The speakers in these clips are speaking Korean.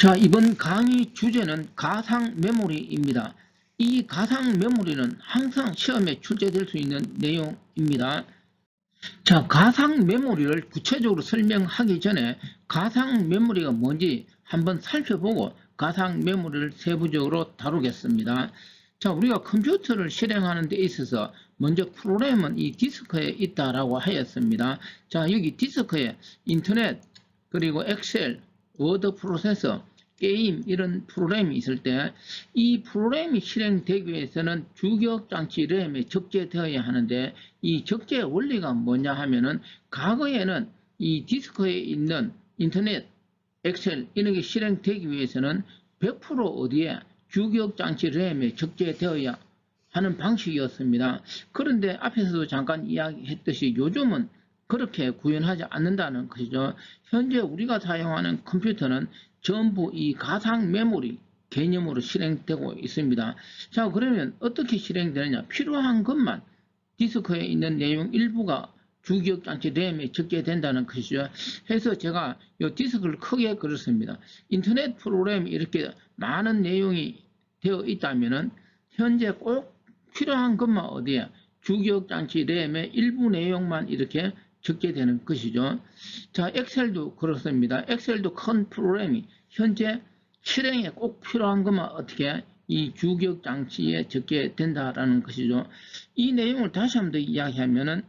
자, 이번 강의 주제는 가상 메모리입니다. 이 가상 메모리는 항상 시험에 출제될 수 있는 내용입니다. 자, 가상 메모리를 구체적으로 설명하기 전에 가상 메모리가 뭔지 한번 살펴보고 가상 메모리를 세부적으로 다루겠습니다. 자, 우리가 컴퓨터를 실행하는 데 있어서 먼저 프로그램은 이 디스크에 있다라고 하였습니다. 자, 여기 디스크에 인터넷, 그리고 엑셀, 워드 프로세서, 게임 이런 프로그램이 있을 때 이 프로그램이 실행되기 위해서는 주기억장치 램에 적재되어야 하는데 이 적재 원리가 뭐냐 하면은 과거에는 이 디스크에 있는 인터넷, 엑셀 이런 게 실행되기 위해서는 100% 어디에 주기억장치 램에 적재되어야 하는 방식이었습니다. 그런데 앞에서도 잠깐 이야기했듯이 요즘은 그렇게 구현하지 않는다는 것이죠. 현재 우리가 사용하는 컴퓨터는 전부 이 가상 메모리 개념으로 실행되고 있습니다. 자, 그러면 어떻게 실행되느냐? 필요한 것만 디스크에 있는 내용 일부가 주기억장치 램에 적게 된다는 것이죠. 해서 제가 이 디스크를 크게 그렸습니다. 인터넷 프로그램이 이렇게 많은 내용이 되어 있다면은 현재 꼭 필요한 것만 어디에 주기억장치 램의 일부 내용만 이렇게 적게 되는 것이죠. 자, 엑셀도 그렇습니다. 엑셀도 큰 프로그램이 현재 실행에 꼭 필요한 것만 어떻게 이 주기억 장치에 적게 된다라는 것이죠. 이 내용을 다시 한번 더 이야기하면은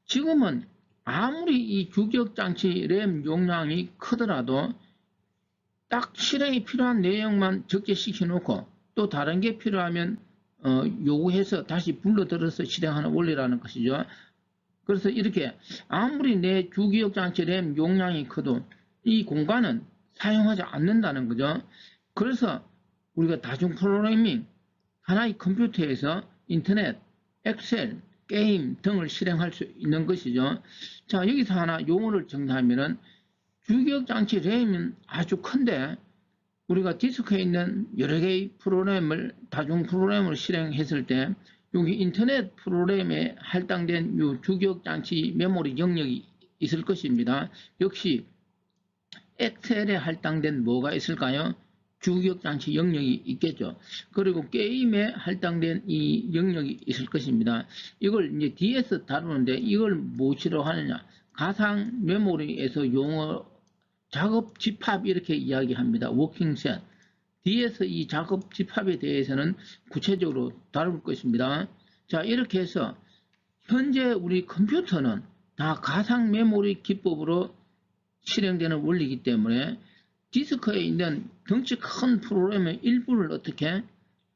지금은 아무리 이 주기억 장치 램 용량이 크더라도 딱 실행이 필요한 내용만 적재시켜 놓고 또 다른 게 필요하면 요구해서 다시 불러들여서 실행하는 원리라는 것이죠. 그래서 이렇게 아무리 내 주기억 장치 램 용량이 커도 이 공간은 사용하지 않는다는 거죠. 그래서 우리가 다중 프로그래밍 하나의 컴퓨터에서 인터넷, 엑셀, 게임 등을 실행할 수 있는 것이죠. 자, 여기서 하나 용어를 정리하면은 주기억 장치 램은 아주 큰데 우리가 디스크에 있는 여러 개의 프로그램을 다중 프로그램을 실행했을 때 여기 인터넷 프로그램에 할당된 이 주기억 장치 메모리 영역이 있을 것입니다. 역시 엑셀에 할당된 뭐가 있을까요? 주기억 장치 영역이 있겠죠. 그리고 게임에 할당된 이 영역이 있을 것입니다. 이걸 이제 뒤에서 다루는데 이걸 무엇이라고 하느냐? 가상 메모리에서 용어 작업 집합 이렇게 이야기합니다. 워킹셋. 뒤에서 이 작업 집합에 대해서는 구체적으로 다룰 것입니다. 자, 이렇게 해서 현재 우리 컴퓨터는 다 가상 메모리 기법으로 실행되는 원리이기 때문에 디스크에 있는 덩치 큰 프로그램의 일부를 어떻게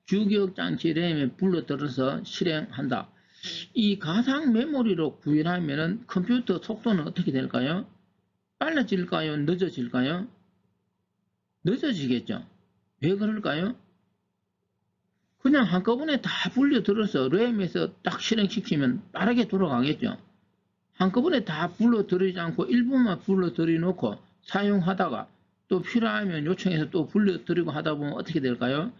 주기억 장치 램에 불러들여서 실행한다. 이 가상 메모리로 구현하면 컴퓨터 속도는 어떻게 될까요? 빨라질까요? 늦어질까요? 늦어지겠죠. 왜 그럴까요? 그냥 한꺼번에 다 불려들어서 램에서 딱 실행시키면 빠르게 돌아가겠죠. 한꺼번에 다 불러들이지 않고 일부만 불러들여 놓고 사용하다가 또 필요하면 요청해서 또 불러들이고 하다 보면 어떻게 될까요?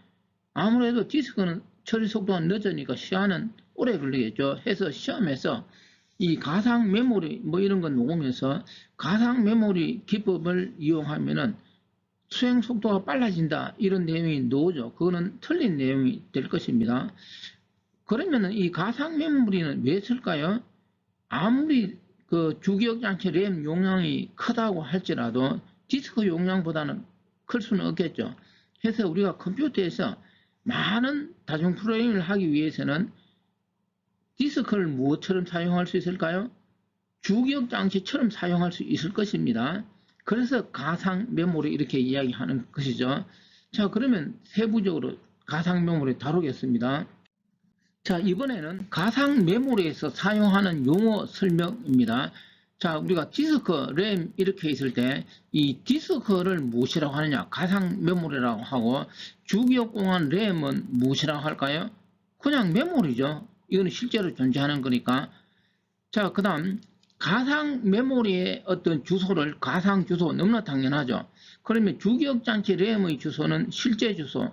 아무래도 디스크는 처리 속도가 늦으니까 시간은 오래 걸리겠죠. 해서 시험에서 이 가상 메모리 뭐 이런 거 놓으면서 가상 메모리 기법을 이용하면은 수행 속도가 빨라진다 이런 내용이 나오죠. 그거는 틀린 내용이 될 것입니다. 그러면은 이 가상 메모리는 왜 쓸까요? 아무리 그 주기억 장치 램 용량이 크다고 할지라도 디스크 용량보다는 클 수는 없겠죠. 해서 우리가 컴퓨터에서 많은 다중 프로그램을 하기 위해서는 디스크를 무엇처럼 사용할 수 있을까요? 주기억 장치처럼 사용할 수 있을 것입니다. 그래서 가상 메모리 이렇게 이야기하는 것이죠. 자, 그러면 세부적으로 가상 메모리 다루겠습니다. 자, 이번에는 가상 메모리에서 사용하는 용어 설명입니다. 자, 우리가 디스크, 램 이렇게 있을 때 이 디스크를 무엇이라고 하느냐? 가상 메모리라고 하고 주기억 공간 램은 무엇이라고 할까요? 그냥 메모리죠. 이거는 실제로 존재하는 거니까. 자, 그 다음 가상 메모리의 어떤 주소를 가상 주소 너무나 당연하죠. 그러면 주기억 장치 램의 주소는 실제 주소,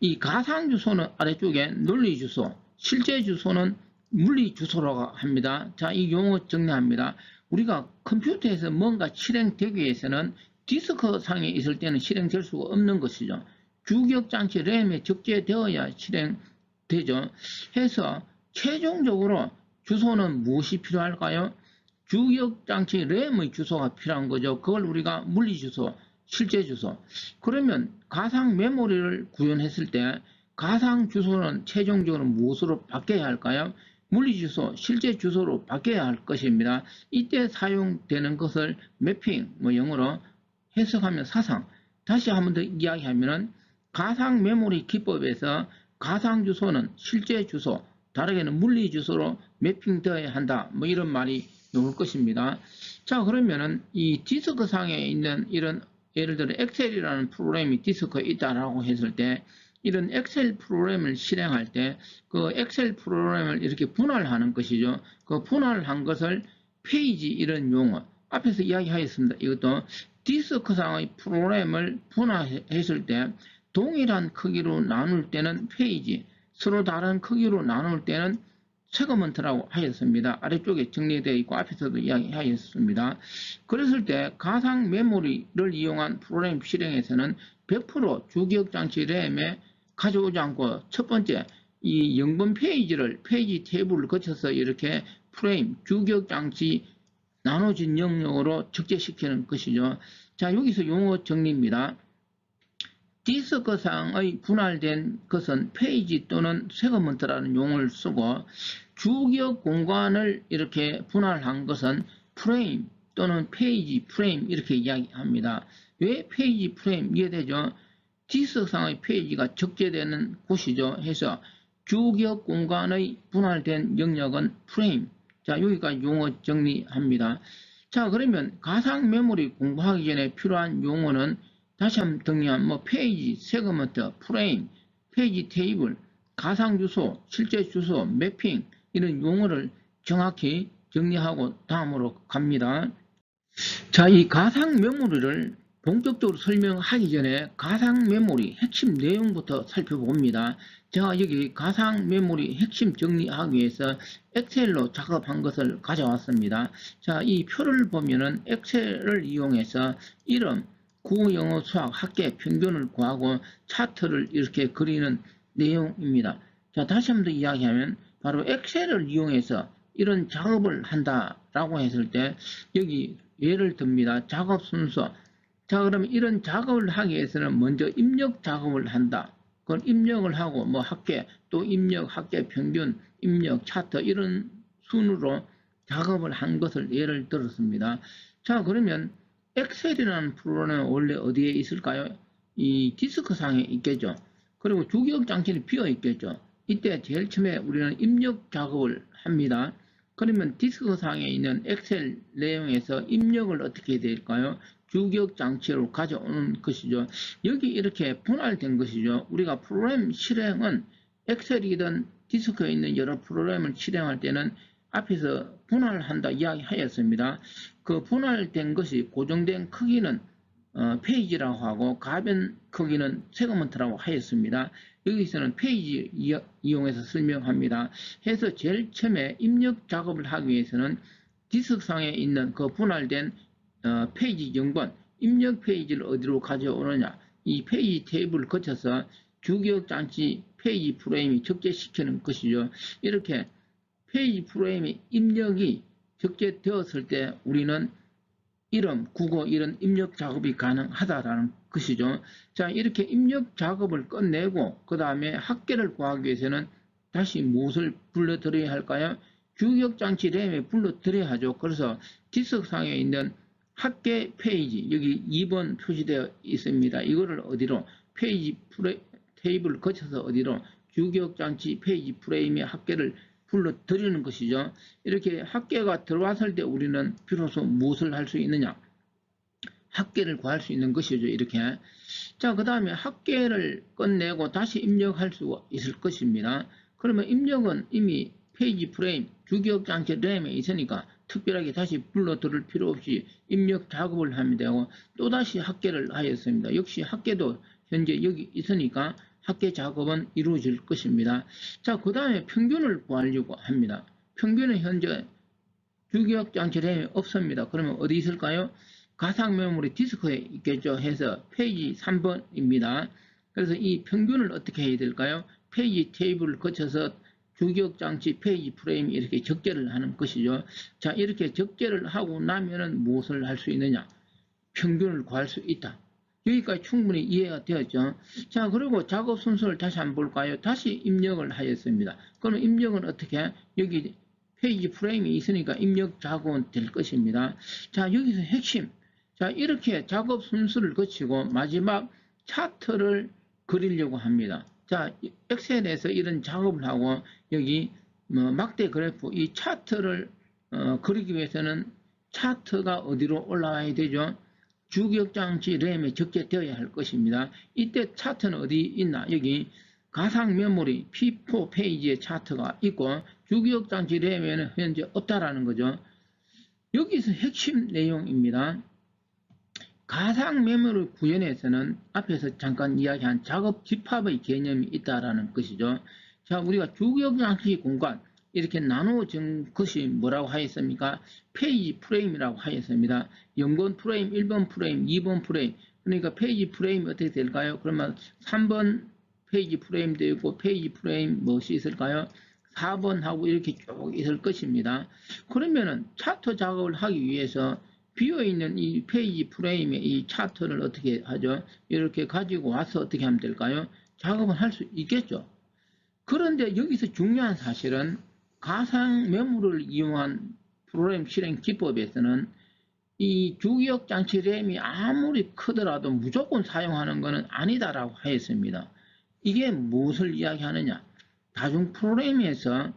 이 가상 주소는 아래쪽에 논리 주소, 실제 주소는 물리 주소라고 합니다. 자, 이 용어 정리합니다. 우리가 컴퓨터에서 뭔가 실행되기 위해서는 디스크 상에 있을 때는 실행될 수가 없는 것이죠. 주기억장치 램에 적재되어야 실행되죠. 해서 최종적으로 주소는 무엇이 필요할까요? 주기억장치 램의 주소가 필요한 거죠. 그걸 우리가 물리주소, 실제주소. 그러면 가상 메모리를 구현했을 때 가상 주소는 최종적으로 무엇으로 바뀌어야 할까요? 물리주소, 실제 주소로 바뀌어야 할 것입니다. 이때 사용되는 것을 매핑, 영어로 해석하면 사상. 다시 한번 더 이야기하면 가상 메모리 기법에서 가상 주소는 실제 주소, 다르게는 물리 주소로 매핑되어야 한다. 이런 말이 나올 것입니다. 자, 그러면은 이 디스크 상에 있는 이런 예를 들어 엑셀이라는 프로그램이 디스크에 있다라고 했을 때 이런 엑셀 프로그램을 실행할 때 그 엑셀 프로그램을 이렇게 분할하는 것이죠. 그 분할한 것을 페이지 이런 용어 앞에서 이야기하였습니다. 이것도 디스크상의 프로그램을 분할했을 때 동일한 크기로 나눌 때는 페이지, 서로 다른 크기로 나눌 때는 세그먼트라고 하였습니다. 아래쪽에 정리되어 있고 앞에서도 이야기하였습니다. 그랬을 때 가상 메모리를 이용한 프로그램 실행에서는 100% 주기억장치 램에 가져오지 않고 첫 번째 이 영번 페이지를 페이지 테이블을 거쳐서 이렇게 프레임 주기억장치 나눠진 영역으로 적재시키는 것이죠. 자, 여기서 용어 정리입니다. 디스크상의 분할된 것은 페이지 또는 세그먼트라는 용어를 쓰고 주기억 공간을 이렇게 분할한 것은 프레임 또는 페이지 프레임 이렇게 이야기합니다. 왜 페이지 프레임 이해되죠? 디스크상의 페이지가 적재되는 곳이죠. 해서 주기억 공간의 분할된 영역은 프레임. 자, 여기까지 용어 정리합니다. 자, 그러면 가상 메모리 공부하기 전에 필요한 용어는 다시 한번 정리하면 페이지, 세그먼트, 프레임, 페이지 테이블, 가상 주소, 실제 주소, 매핑 이런 용어를 정확히 정리하고 다음으로 갑니다. 자, 이 가상 메모리를 본격적으로 설명하기 전에 가상 메모리 핵심 내용부터 살펴봅니다. 제가 여기 가상 메모리 핵심 정리하기 위해서 엑셀로 작업한 것을 가져왔습니다. 자, 이 표를 보면은 엑셀을 이용해서 이름, 국어, 영어, 수학, 학계 평균을 구하고 차트를 이렇게 그리는 내용입니다. 자, 다시 한번 더 이야기하면 바로 엑셀을 이용해서 이런 작업을 한다라고 했을 때 여기 예를 듭니다. 작업 순서. 자, 그러면 이런 작업을 하기 위해서는 먼저 입력 작업을 한다. 그걸 입력을 하고 학계, 또 입력, 학계 평균, 입력, 차트 이런 순으로 작업을 한 것을 예를 들었습니다. 자, 그러면 엑셀이라는 프로그램은 원래 어디에 있을까요? 이 디스크 상에 있겠죠. 그리고 주기억 장치는 비어 있겠죠. 이때 제일 처음에 우리는 입력 작업을 합니다. 그러면 디스크 상에 있는 엑셀 내용에서 입력을 어떻게 해야 될까요? 주기억 장치로 가져오는 것이죠. 여기 이렇게 분할된 것이죠. 우리가 프로그램 실행은 엑셀이든 디스크에 있는 여러 프로그램을 실행할 때는 앞에서 분할한다 이야기하였습니다. 그 분할된 것이 고정된 크기는 페이지라고 하고 가변 크기는 세그먼트라고 하였습니다. 여기서는 페이지 이용해서 설명합니다. 해서 제일 처음에 입력 작업을 하기 위해서는 디스크상에 있는 그 분할된 페이지 정본, 입력 페이지를 어디로 가져오느냐, 이 페이지 테이블을 거쳐서 주기억 장치 페이지 프레임이 적재시키는 것이죠. 이렇게 페이지 프레임의 입력이 적재되었을 때 우리는 이름, 국어 이런 입력 작업이 가능하다라는 것이죠. 자, 이렇게 입력 작업을 끝내고 그 다음에 학계를 구하기 위해서는 다시 무엇을 불러들여야 할까요? 주기억 장치 램에 불러들여야 하죠. 그래서 디스크상에 있는 학계 페이지 여기 2번 표시되어 있습니다. 이거를 어디로 페이지 테이블을 거쳐서 어디로 주기억 장치 페이지 프레임의 학계를 불러들이는 것이죠. 이렇게 학계가 들어왔을 때 우리는 비로소 무엇을 할 수 있느냐? 학계를 구할 수 있는 것이죠. 이렇게. 자, 그 다음에 학계를 끝내고 다시 입력할 수 있을 것입니다. 그러면 입력은 이미 페이지 프레임, 주기억 장치 램에 있으니까 특별하게 다시 불러들을 필요 없이 입력 작업을 하면 되고 또다시 학계를 하였습니다. 역시 학계도 현재 여기 있으니까 학계 작업은 이루어질 것입니다. 자, 그 다음에 평균을 구하려고 합니다. 평균은 현재 주기억 장치 램이 없습니다. 그러면 어디 있을까요? 가상 메모리 디스크에 있겠죠. 해서 페이지 3번입니다. 그래서 이 평균을 어떻게 해야 될까요? 페이지 테이블을 거쳐서 주기억장치 페이지 프레임 이렇게 적재를 하는 것이죠. 자, 이렇게 적재를 하고 나면은 무엇을 할 수 있느냐? 평균을 구할 수 있다. 여기까지 충분히 이해가 되었죠. 자, 그리고 작업 순서를 다시 한번 볼까요? 다시 입력을 하였습니다. 그러면 입력은 어떻게? 여기 페이지 프레임이 있으니까 입력 작업은 될 것입니다. 자, 여기서 핵심. 자, 이렇게 작업 순서를 거치고 마지막 차트를 그리려고 합니다. 자, 엑셀에서 이런 작업을 하고 여기 막대 그래프 이 차트를 그리기 위해서는 차트가 어디로 올라와야 되죠? 주기억장치 램에 적재되어야 할 것입니다. 이때 차트는 어디 있나? 여기 가상 메모리 P4 페이지에 차트가 있고 주기억장치 램에는 현재 없다라는 거죠. 여기서 핵심 내용입니다. 가상 메모리 구현에서는 앞에서 잠깐 이야기한 작업 집합의 개념이 있다라는 것이죠. 자, 우리가 주기억장치 공간 이렇게 나누어진 것이 뭐라고 하였습니까? 페이지 프레임이라고 하였습니다. 0번 프레임, 1번 프레임, 2번 프레임. 그러니까 페이지 프레임이 어떻게 될까요? 그러면 3번 페이지 프레임도 있고 페이지 프레임 무엇이 있을까요? 4번하고 이렇게 쭉 있을 것입니다. 그러면은 차트 작업을 하기 위해서 비어있는 이 페이지 프레임의 이 차트를 어떻게 하죠? 이렇게 가지고 와서 어떻게 하면 될까요? 작업을 할 수 있겠죠. 그런데 여기서 중요한 사실은 가상 메모리를 이용한 프로그램 실행 기법에서는 이 주기억 장치 램이 아무리 크더라도 무조건 사용하는 것은 아니다라고 하였습니다. 이게 무엇을 이야기하느냐? 다중 프로그램에서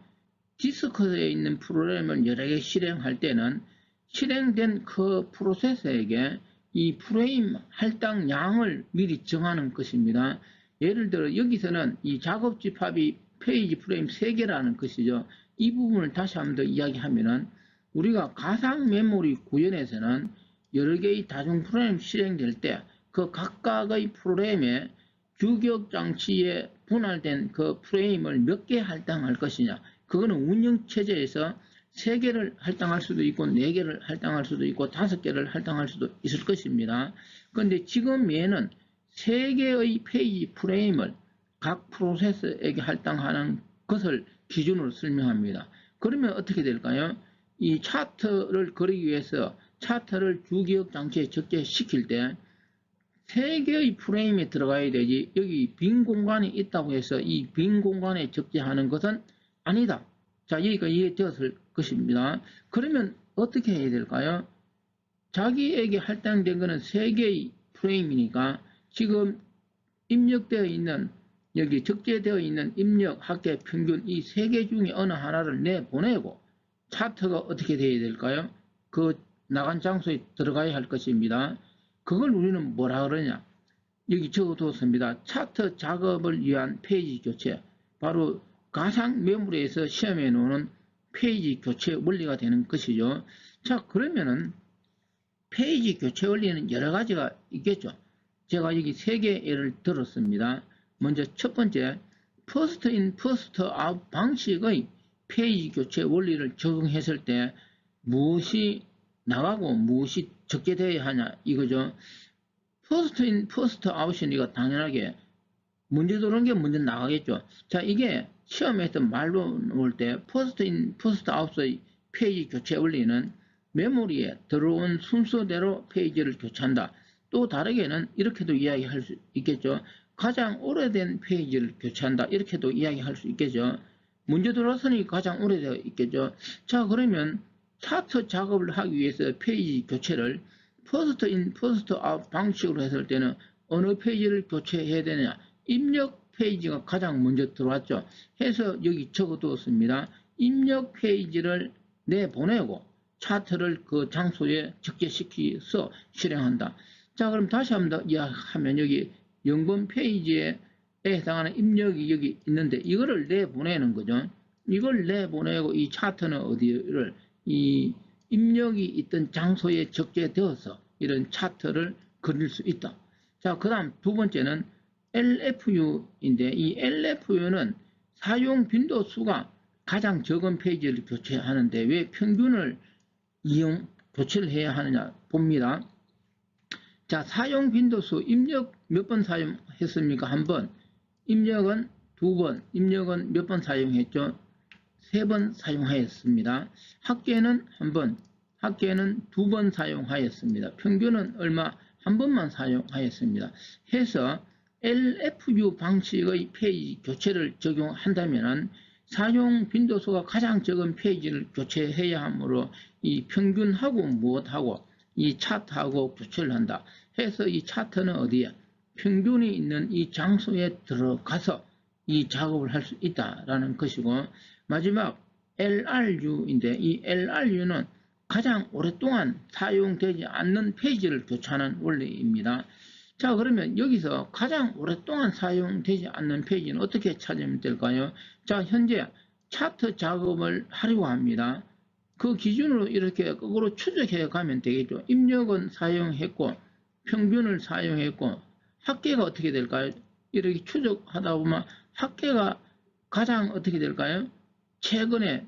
디스크에 있는 프로그램을 여러 개 실행할 때는 실행된 그 프로세서에게 이 프레임 할당량을 미리 정하는 것입니다. 예를 들어 여기서는 이 작업 집합이 페이지 프레임 3개라는 것이죠. 이 부분을 다시 한번 더 이야기하면은 우리가 가상 메모리 구현에서는 여러 개의 다중 프로그램 실행될 때 그 각각의 프로그램의 주기억 장치에 분할된 그 프레임을 몇 개 할당할 것이냐. 그거는 운영체제에서 3개를 할당할 수도 있고 4개를 할당할 수도 있고 5개를 할당할 수도 있을 것입니다. 그런데 지금 얘는 3개의 페이지 프레임을 각 프로세서에게 할당하는 것을 기준으로 설명합니다. 그러면 어떻게 될까요? 이 차트를 그리기 위해서 차트를 주기억 장치에 적재시킬 때 3개의 프레임에 들어가야 되지 여기 빈 공간이 있다고 해서 이 빈 공간에 적재하는 것은 아니다. 자, 여기가 이해되었을 것입니다. 그러면 어떻게 해야 될까요? 자기에게 할당된 것은 3개의 프레임이니까 지금 입력되어 있는 여기 적재되어 있는 입력, 합계, 평균 이 3개 중에 어느 하나를 내보내고 차트가 어떻게 되어야 될까요? 그 나간 장소에 들어가야 할 것입니다. 그걸 우리는 뭐라 그러냐? 여기 적어뒀습니다. 차트 작업을 위한 페이지 교체. 바로 가상 메모리에서 시험에 놓는 페이지 교체 원리가 되는 것이죠. 자, 그러면은 페이지 교체 원리는 여러 가지가 있겠죠. 제가 여기 3개 예를 들었습니다. 먼저 첫 번째, first in, first out 방식의 페이지 교체 원리를 적용했을 때 무엇이 나가고 무엇이 적재되어야 하냐 이거죠. first in, first out이니까 당연하게 먼저 들어오는 게 먼저 나가겠죠. 자, 이게 시험에서 말로 놓을 때 first in, first out의 페이지 교체 원리는 메모리에 들어온 순서대로 페이지를 교체한다. 또 다르게는 이렇게도 이야기할 수 있겠죠. 가장 오래된 페이지를 교체한다. 이렇게도 이야기할 수 있겠죠. 먼저 들어왔으니 가장 오래되어 있겠죠. 자, 그러면 차트 작업을 하기 위해서 페이지 교체를 first in, first out 방식으로 했을 때는 어느 페이지를 교체해야 되느냐. 입력 페이지가 가장 먼저 들어왔죠. 해서 여기 적어두었습니다. 입력 페이지를 내보내고 차트를 그 장소에 적재시켜서 실행한다. 자, 그럼 다시 한번 더 이야기하면 여기 0번 페이지에 해당하는 입력이 여기 있는데 이거를 내보내는 거죠. 이걸 내보내고 이 차트는 어디를 이 입력이 있던 장소에 적재되어서 이런 차트를 그릴 수 있다. 자, 그 다음 두 번째는 LFU인데 이 LFU는 사용 빈도수가 가장 적은 페이지를 교체하는데 왜 평균을 교체를 해야 하느냐 봅니다. 자, 사용 빈도수 입력 몇 번 사용했습니까? 한 번. 입력은 2번. 입력은 몇 번 사용했죠? 3번 사용하였습니다. 합계는 한 번. 합계는 2번 사용하였습니다. 평균은 얼마? 한 번만 사용하였습니다. 해서 LFU 방식의 페이지 교체를 적용한다면 사용 빈도수가 가장 적은 페이지를 교체해야 하므로 이 평균하고 무엇하고 이 차트하고 교체를 한다. 해서 이 차트는 어디에? 평균이 있는 이 장소에 들어가서 이 작업을 할 수 있다라는 것이고, 마지막 LRU인데 이 LRU는 가장 오랫동안 사용되지 않는 페이지를 교체하는 원리입니다. 자, 그러면 여기서 가장 오랫동안 사용되지 않는 페이지는 어떻게 찾으면 될까요? 자, 현재 차트 작업을 하려고 합니다. 그 기준으로 이렇게 거꾸로 추적해 가면 되겠죠. 입력은 사용했고 평균을 사용했고 합계가 어떻게 될까요? 이렇게 추적하다 보면 합계가 가장 어떻게 될까요? 최근에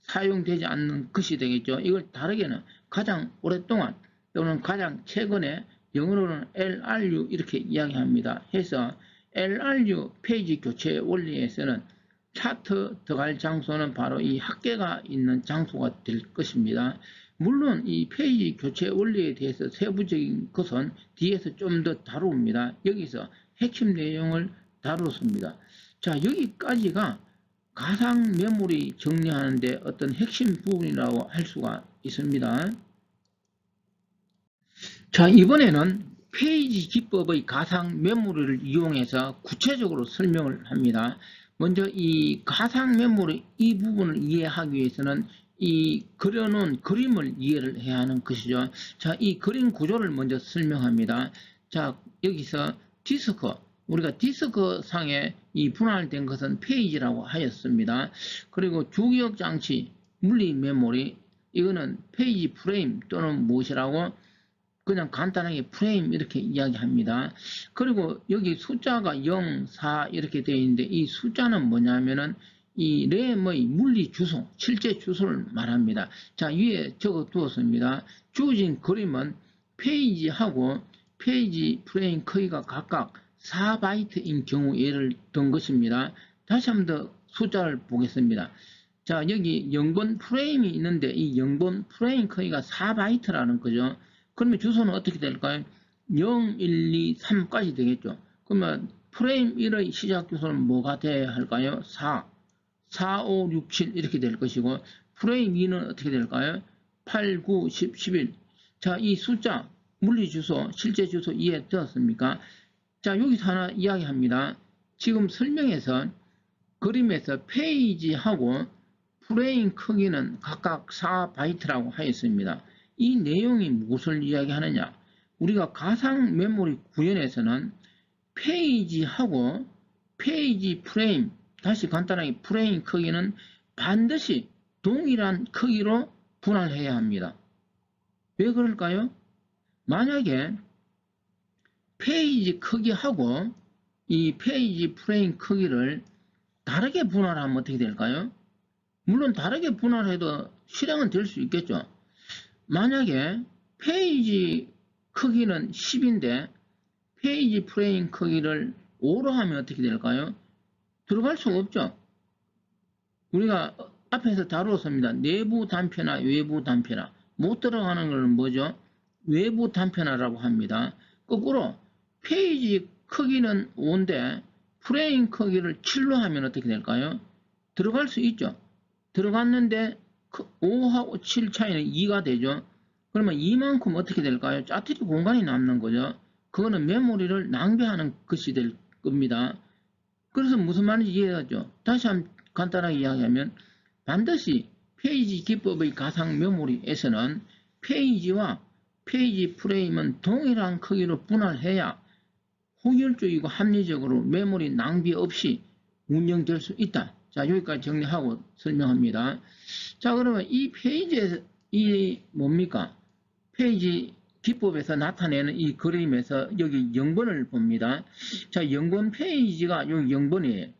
사용되지 않는 것이 되겠죠. 이걸 다르게는 가장 오랫동안 또는 가장 최근에 영어로는 LRU 이렇게 이야기합니다. 해서 LRU 페이지 교체 원리에서는 차트 들어갈 장소는 바로 이 합계가 있는 장소가 될 것입니다. 물론 이 페이지 교체 원리에 대해서 세부적인 것은 뒤에서 좀 더 다룹니다. 여기서 핵심 내용을 다뤘습니다. 자, 여기까지가 가상 메모리 정리하는데 어떤 핵심 부분이라고 할 수가 있습니다. 자, 이번에는 페이지 기법의 가상 메모리를 이용해서 구체적으로 설명을 합니다. 먼저 이 가상 메모리 이 부분을 이해하기 위해서는 이 그려놓은 그림을 이해를 해야 하는 것이죠. 자, 이 그림 구조를 먼저 설명합니다. 자, 여기서 디스크, 우리가 디스크 상에 이 분할된 것은 페이지라고 하였습니다. 그리고 주기억 장치, 물리 메모리, 이거는 페이지 프레임 또는 무엇이라고 그냥 간단하게 프레임 이렇게 이야기합니다. 그리고 여기 숫자가 0, 4 이렇게 되어 있는데 이 숫자는 뭐냐면은 이 램의 물리 주소, 실제 주소를 말합니다. 자, 위에 적어 두었습니다. 주어진 그림은 페이지하고 페이지 프레임 크기가 각각 4바이트인 경우 예를 든 것입니다. 다시 한 번 더 숫자를 보겠습니다. 자, 여기 0번 프레임이 있는데 이 0번 프레임 크기가 4바이트라는 거죠. 그러면 주소는 어떻게 될까요? 0, 1, 2, 3까지 되겠죠. 그러면 프레임 1의 시작 주소는 뭐가 돼야 할까요? 4, 4, 5, 6, 7 이렇게 될 것이고 프레임 2는 어떻게 될까요? 8, 9, 10, 11. 자, 이 숫자, 물리 주소, 실제 주소 이해되었습니까? 자, 여기서 하나 이야기합니다. 지금 설명에서 그림에서 페이지하고 프레임 크기는 각각 4바이트라고 하였습니다. 이 내용이 무엇을 이야기하느냐? 우리가 가상 메모리 구현에서는 페이지하고 페이지 프레임, 다시 간단하게 프레임 크기는 반드시 동일한 크기로 분할해야 합니다. 왜 그럴까요? 만약에 페이지 크기하고 이 페이지 프레임 크기를 다르게 분할하면 어떻게 될까요? 물론 다르게 분할해도 실행은 될 수 있겠죠. 만약에 페이지 크기는 10인데 페이지 프레임 크기를 5로 하면 어떻게 될까요? 들어갈 수가 없죠. 우리가 앞에서 다루었습니다. 내부 단편화, 외부 단편화. 못 들어가는 것은 뭐죠? 외부 단편화라고 합니다. 거꾸로 페이지 크기는 5인데 프레임 크기를 7로 하면 어떻게 될까요? 들어갈 수 있죠. 들어갔는데 5하고 7 차이는 2가 되죠. 그러면 이만큼 어떻게 될까요? 짜투리 공간이 남는 거죠. 그거는 메모리를 낭비하는 것이 될 겁니다. 그래서 무슨 말인지 이해하죠? 다시 한번 간단하게 이야기하면 반드시 페이지 기법의 가상 메모리에서는 페이지와 페이지 프레임은 동일한 크기로 분할해야 효율적이고 합리적으로 메모리 낭비 없이 운영될 수 있다. 자, 여기까지 정리하고 설명합니다. 자, 그러면 이 페이지에서 이 뭡니까? 페이지 기법에서 나타내는 이 그림에서 여기 0번을 봅니다. 자, 0번 페이지가 여기 0번이에요.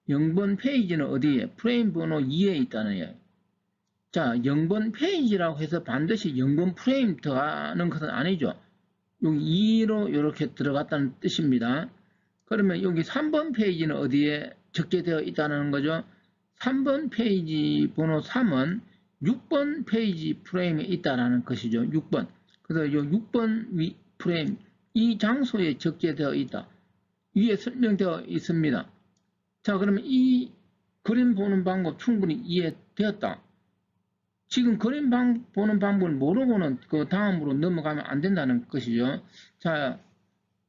0번 페이지는 어디에? 프레임 번호 2에 있다는 얘기예요. 자, 0번 페이지라고 해서 반드시 0번 프레임 더하는 것은 아니죠. 여기 2로 이렇게 들어갔다는 뜻입니다. 그러면 여기 3번 페이지는 어디에 적재되어 있다는 거죠? 3번 페이지 번호 3은 6번 페이지 프레임에 있다는 것이죠. 6번. 그래서 이 6번 프레임, 이 장소에 적재되어 있다. 위에 설명되어 있습니다. 자, 그러면 이 그림 보는 방법 충분히 이해되었다. 지금 그림 보는 방법을 모르고는 그 다음으로 넘어가면 안 된다는 것이죠. 자,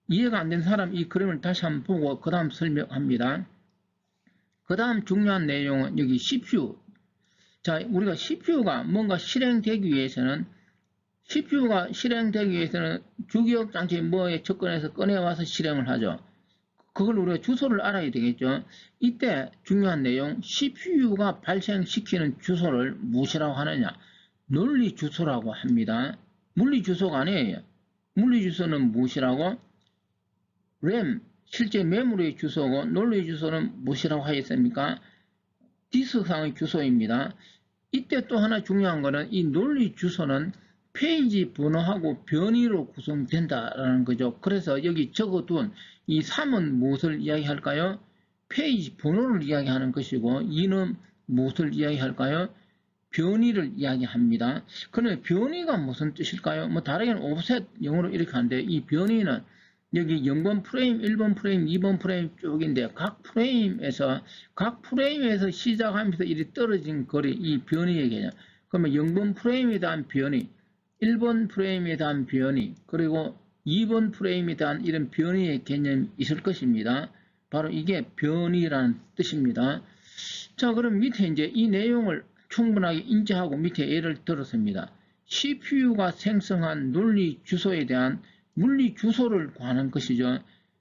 이해가 안 된 사람 이 그림을 다시 한번 보고 그 다음 설명합니다. 그 다음 중요한 내용은 여기 CPU. 자, 우리가 CPU가 뭔가 실행되기 위해서는 주기억 장치 뭐에 접근해서 꺼내와서 실행을 하죠. 그걸 우리가 주소를 알아야 되겠죠. 이때 중요한 내용, CPU가 발생시키는 주소를 무엇이라고 하느냐? 논리 주소라고 합니다. 물리 주소가 아니에요. 물리 주소는 무엇이라고? 램, 실제 메모리의 주소고, 논리 주소는 무엇이라고 하였습니까? 디스크상의 주소입니다. 이때 또 하나 중요한 것은 이 논리 주소는 페이지 번호하고 변이로 구성된다라는 거죠. 그래서 여기 적어둔 이 3은 무엇을 이야기할까요? 페이지 번호를 이야기하는 것이고 2는 무엇을 이야기할까요? 변이를 이야기합니다. 그러면 변이가 무슨 뜻일까요? 뭐 다르게는 오프셋 영어로 이렇게 하는데 이 변이는 여기 0번 프레임, 1번 프레임, 2번 프레임 쪽인데 각 프레임에서 시작하면서 이리 떨어진 거리, 이 변이의 개념. 그러면 0번 프레임에 대한 변이, 1번 프레임에 대한 변이, 그리고 2번 프레임에 대한 이런 변이의 개념이 있을 것입니다. 바로 이게 변이라는 뜻입니다. 자, 그럼 밑에 이제 이 내용을 충분하게 인지하고 밑에 예를 들었습니다. CPU가 생성한 논리 주소에 대한 물리 주소를 구하는 것이죠.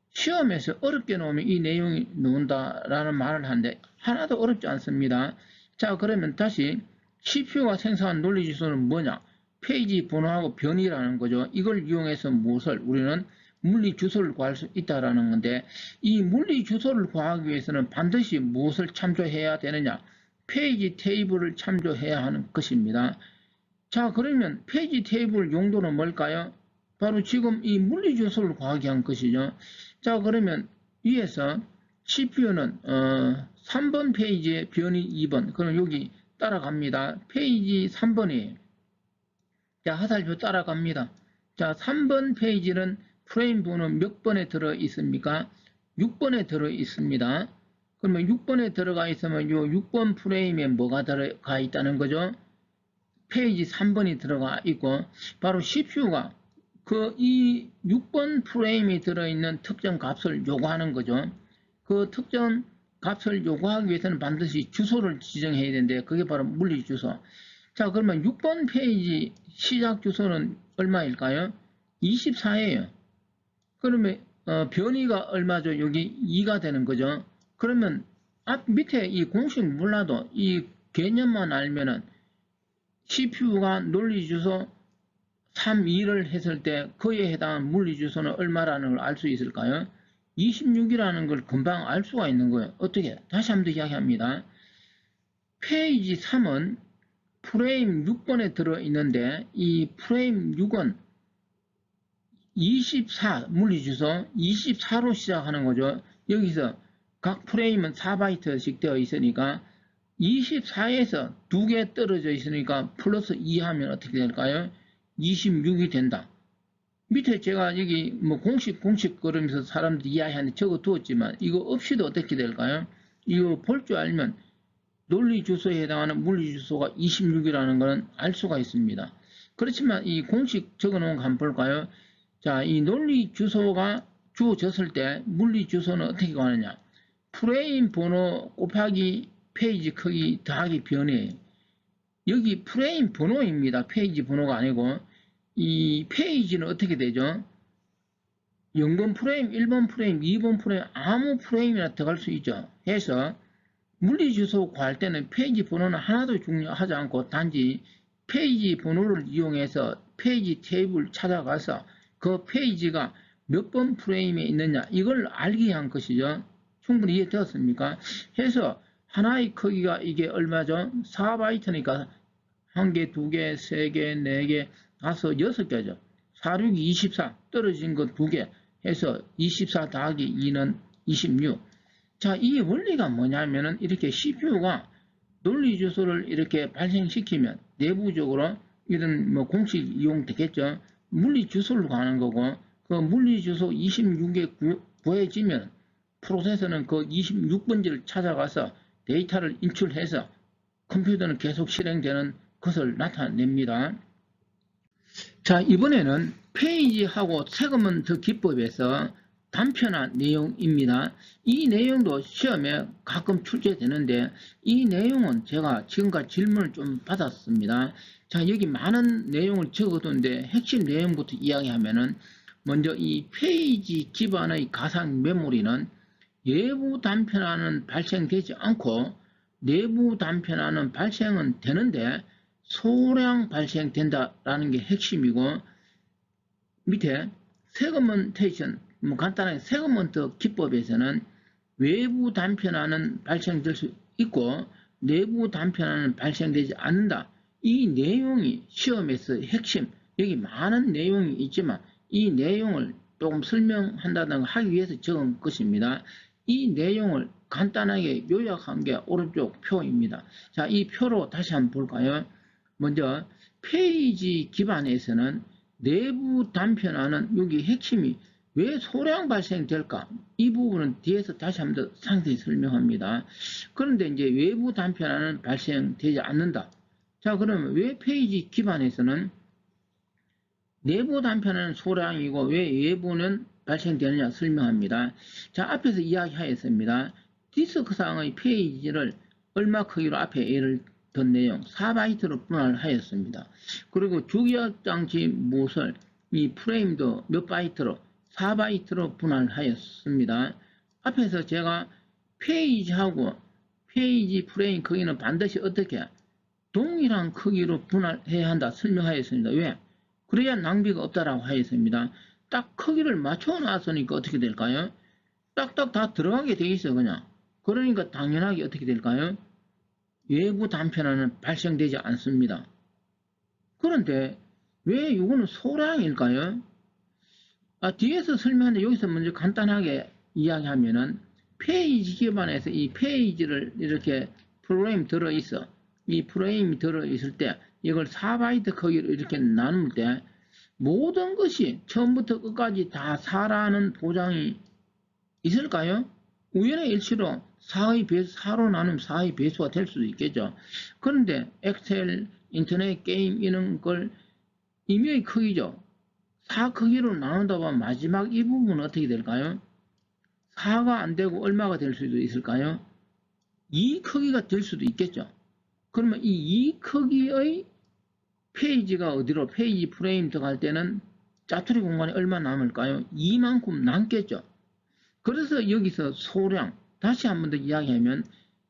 시험에서 어렵게 놓으면 이 내용이 나온다라는 말을 하는데 하나도 어렵지 않습니다. 자, 그러면 다시 CPU가 생성한 논리 주소는 뭐냐? 페이지 번호하고 변이라는 거죠. 이걸 이용해서 무엇을 우리는 물리 주소를 구할 수 있다라는 건데 이 물리 주소를 구하기 위해서는 반드시 무엇을 참조해야 되느냐? 페이지 테이블을 참조해야 하는 것입니다. 자, 그러면 페이지 테이블 용도는 뭘까요? 바로 지금 이 물리 주소를 구하기 위한 것이죠. 자, 그러면 위에서 CPU는 3번 페이지에 변이 2번. 그럼 여기 따라갑니다. 페이지 3번이에요. 자, 하살표 따라갑니다. 자, 3번 페이지는 프레임 번호 몇 번에 들어 있습니까? 6번에 들어 있습니다. 그러면 6번에 들어가 있으면 요 6번 프레임에 뭐가 들어가 있다는 거죠? 페이지 3번이 들어가 있고 바로 CPU가 이 6번 프레임이 들어있는 특정 값을 요구하는 거죠. 그 특정 값을 요구하기 위해서는 반드시 주소를 지정해야 되는데 그게 바로 물리 주소. 자, 그러면 6번 페이지 시작 주소는 얼마일까요? 24예요. 그러면 변이가 얼마죠? 여기 2가 되는 거죠. 그러면 밑에 이 공식 몰라도 이 개념만 알면은 CPU가 논리 주소 3, 2를 했을 때 그에 해당한 물리 주소는 얼마라는 걸 알 수 있을까요? 26이라는 걸 금방 알 수가 있는 거예요. 어떻게? 다시 한번 더 이야기합니다. 페이지 3은 프레임 6번에 들어있는데 이 프레임 6은 24 물리주소 24로 시작하는 거죠. 여기서 각 프레임은 4바이트씩 되어 있으니까 24에서 2개 떨어져 있으니까 플러스 2 하면 어떻게 될까요? 26이 된다. 밑에 제가 여기 뭐 공식 그러면서 사람들이 이야기하는데 적어 두었지만 이거 없이도 어떻게 될까요? 이거 볼 줄 알면 논리 주소에 해당하는 물리 주소가 26이라는 것은 알 수가 있습니다. 그렇지만 이 공식 적어 놓은 거 한번 볼까요? 자, 이 논리 주소가 주어졌을 때 물리 주소는 어떻게 구하느냐? 프레임 번호 곱하기 페이지 크기 더하기 변이에요. 여기 프레임 번호입니다. 페이지 번호가 아니고 이 페이지는 어떻게 되죠? 0번 프레임, 1번 프레임, 2번 프레임 아무 프레임이나 들어갈 수 있죠. 해서 물리주소 구할 때는 페이지 번호는 하나도 중요하지 않고 단지 페이지 번호를 이용해서 페이지 테이블 찾아가서 그 페이지가 몇 번 프레임에 있느냐 이걸 알기 위한 것이죠. 충분히 이해되었습니까? 해서 하나의 크기가 이게 얼마죠? 4바이트니까 1개, 2개, 3개, 4개, 5, 6개죠. 46이 24, 떨어진 것 2개 해서 24 더하기 2는 26. 자, 이 원리가 뭐냐면은 이렇게 CPU가 논리 주소를 이렇게 발생시키면 내부적으로 이런 뭐 공식 이용되겠죠. 물리 주소를 가는 거고, 그 물리 주소 26에 구해지면 프로세서는 그 26번지를 찾아가서 데이터를 인출해서 컴퓨터는 계속 실행되는 것을 나타냅니다. 자, 이번에는 페이지하고 세그먼트 기법에서 단편화 내용입니다. 이 내용도 시험에 가끔 출제되는데 이 내용은 제가 지금까지 질문을 좀 받았습니다. 자, 여기 많은 내용을 적어둔데 핵심 내용부터 이야기하면은 먼저 이 페이지 기반의 가상 메모리는 외부 단편화는 발생되지 않고 내부 단편화는 발생은 되는데 소량 발생된다라는 게 핵심이고, 밑에 세그먼테이션, 간단하게 세그먼트 기법에서는 외부 단편화는 발생될 수 있고 내부 단편화는 발생되지 않는다. 이 내용이 시험에서 핵심, 여기 많은 내용이 있지만 이 내용을 조금 설명한다든가 하기 위해서 적은 것입니다. 이 내용을 간단하게 요약한 게 오른쪽 표입니다. 자, 이 표로 다시 한번 볼까요? 먼저 페이지 기반에서는 내부 단편화는 여기 핵심이 왜 소량 발생될까? 이 부분은 뒤에서 다시 한번 더 상세히 설명합니다. 그런데 이제 외부 단편화는 발생되지 않는다. 자, 그러면 왜 페이지 기반에서는 내부 단편화는 소량이고 왜 외부는 발생되느냐 설명합니다. 자, 앞에서 이야기하였습니다. 디스크상의 페이지를 얼마 크기로 앞에 예를 든 내용 4바이트로 분할하였습니다. 그리고 주기억장치 모설 이 프레임도 몇 바이트로 4바이트로 분할하였습니다. 앞에서 제가 페이지하고 페이지 프레임 크기는 반드시 어떻게 동일한 크기로 분할해야 한다 설명하였습니다. 왜? 그래야 낭비가 없다라고 하였습니다. 딱 크기를 맞춰 놨으니까 어떻게 될까요? 딱딱 다 들어가게 돼 있어 그냥. 그러니까 당연하게 어떻게 될까요? 외부 단편화는 발생되지 않습니다. 그런데 왜 이거는 소량일까요? 뒤에서 설명하는데 여기서 먼저 간단하게 이야기하면은 페이지 기반에서 이 페이지를 이렇게 프레임 들어있어. 이 프레임이 들어있을 때 이걸 4바이트 크기로 이렇게 나눌 때 모든 것이 처음부터 끝까지 다 4라는 보장이 있을까요? 우연의 일치로 4의 배수, 4로 나누면 4의 배수가 될 수도 있겠죠. 그런데 엑셀, 인터넷 게임 이런 걸 임의의 크기죠. 4 크기로 나눈다 보면 마지막 이 부분은 어떻게 될까요? 4가 안 되고 얼마가 될 수도 있을까요? 2 크기가 될 수도 있겠죠. 그러면 이 2 크기의 페이지가 어디로 페이지 프레임 들어갈 때는 짜투리 공간이 얼마 남을까요? 2만큼 남겠죠. 그래서 여기서 소량, 다시 한 번 더 이야기하면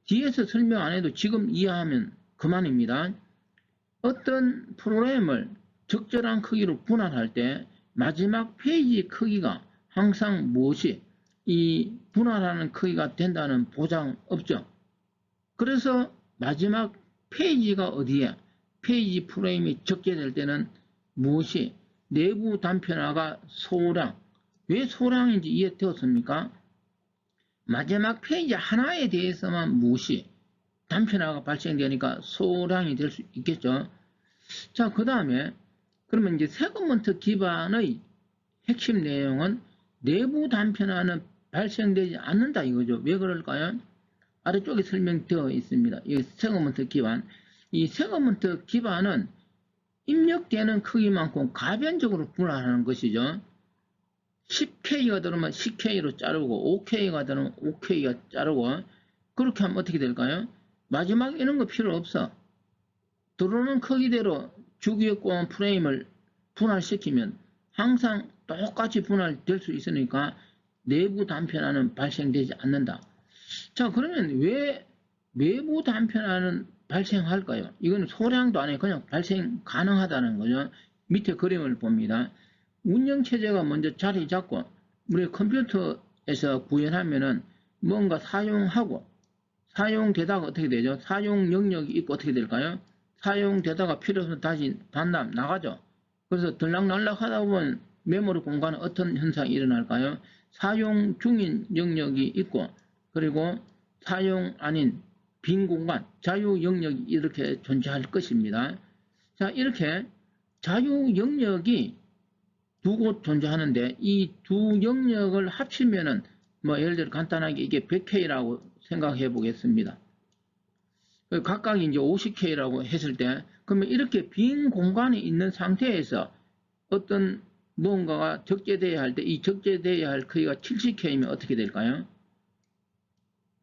뒤에서 설명 안 해도 지금 이해하면 그만입니다. 어떤 프로그램을 적절한 크기로 분할할 때 마지막 페이지 크기가 항상 무엇이 이 분할하는 크기가 된다는 보장 없죠. 그래서 마지막 페이지가 어디에 페이지 프레임이 적게 될 때는 무엇이 내부 단편화가 소량, 왜 소량인지 이해되었습니까? 마지막 페이지 하나에 대해서만 무엇이 단편화가 발생되니까 소량이 될 수 있겠죠. 자, 그 다음에 그러면 이제 세그먼트 기반의 핵심 내용은 내부 단편화는 발생되지 않는다 이거죠. 왜 그럴까요? 아래쪽에 설명되어 있습니다. 이 세그먼트 기반. 이 세그먼트 기반은 입력되는 크기만큼 가변적으로 분할하는 것이죠. 10K가 들어오면 10K로 자르고 5K가 들어오면 5K가 자르고 그렇게 하면 어떻게 될까요? 마지막 이런 거 필요 없어. 들어오는 크기대로 주기억권 프레임을 분할시키면 항상 똑같이 분할될 수 있으니까 내부 단편화는 발생되지 않는다. 자, 그러면 왜 외부 단편화는 발생할까요? 이건 소량도 아니고 그냥 발생 가능하다는 거죠. 밑에 그림을 봅니다. 운영체제가 먼저 자리 잡고 우리 컴퓨터에서 구현하면은 뭔가 사용하고 사용되다가 어떻게 되죠? 사용 영역이 있고 어떻게 될까요? 사용되다가 필요 없으면 다시 반납 나가죠. 그래서 들락날락 하다 보면 메모리 공간에 어떤 현상이 일어날까요? 사용 중인 영역이 있고, 그리고 사용 아닌 빈 공간, 자유 영역이 이렇게 존재할 것입니다. 자, 이렇게 자유 영역이 두 곳 존재하는데, 이 두 영역을 합치면은 뭐 예를 들어 간단하게 이게 100K라고 생각해 보겠습니다. 각각 이제 50K라고 했을 때, 그러면 이렇게 빈 공간이 있는 상태에서 어떤 무언가가 적재되어야 할 때, 이 적재되어야 할 크기가 70K면 어떻게 될까요?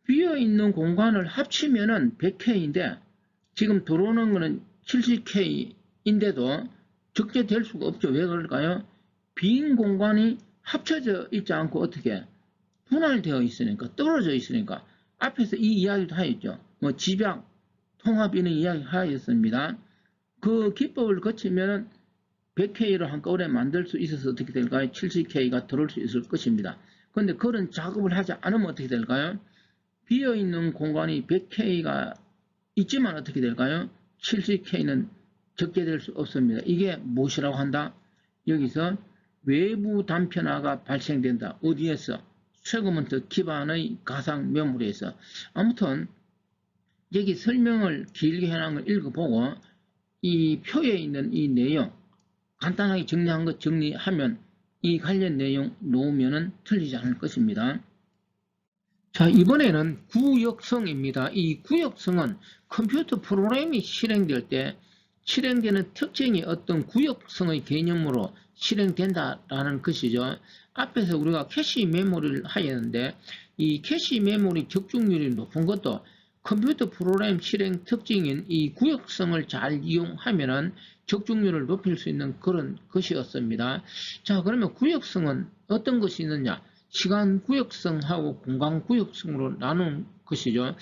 비어있는 공간을 합치면은 100K인데, 지금 들어오는 거는 70K인데도 적재될 수가 없죠. 왜 그럴까요? 빈 공간이 합쳐져 있지 않고 어떻게 분할되어 있으니까, 떨어져 있으니까. 앞에서 이 이야기도 하였죠. 뭐 집약, 통합 이런 이야기 하였습니다. 그 기법을 거치면 100K를 한꺼번에 만들 수 있어서 어떻게 될까요? 70K가 들어올 수 있을 것입니다. 그런데 그런 작업을 하지 않으면 어떻게 될까요? 비어있는 공간이 100K가 있지만 어떻게 될까요? 70K는 적재될 수 없습니다. 이게 무엇이라고 한다? 여기서 외부 단편화가 발생된다. 어디에서? 세그먼트 기반의 가상 메모리에서. 아무튼 여기 설명을 길게 해놓은 걸 읽어보고 이 표에 있는 이 내용 간단하게 정리한 것 정리하면 이 관련 내용 놓으면 틀리지 않을 것입니다. 자, 이번에는 구역성입니다. 이 구역성은 컴퓨터 프로그램이 실행될 때 실행되는 특징이 어떤 구역성의 개념으로 실행된다라는 것이죠. 앞에서 우리가 캐시 메모리를 하였는데 이 캐시 메모리 적중률이 높은 것도 컴퓨터 프로그램 실행 특징인 이 구역성을 잘 이용하면은 적중률을 높일 수 있는 그런 것이었습니다. 자, 그러면 구역성은 어떤 것이 있느냐? 시간 구역성하고 공간 구역성으로 나눈 것이죠.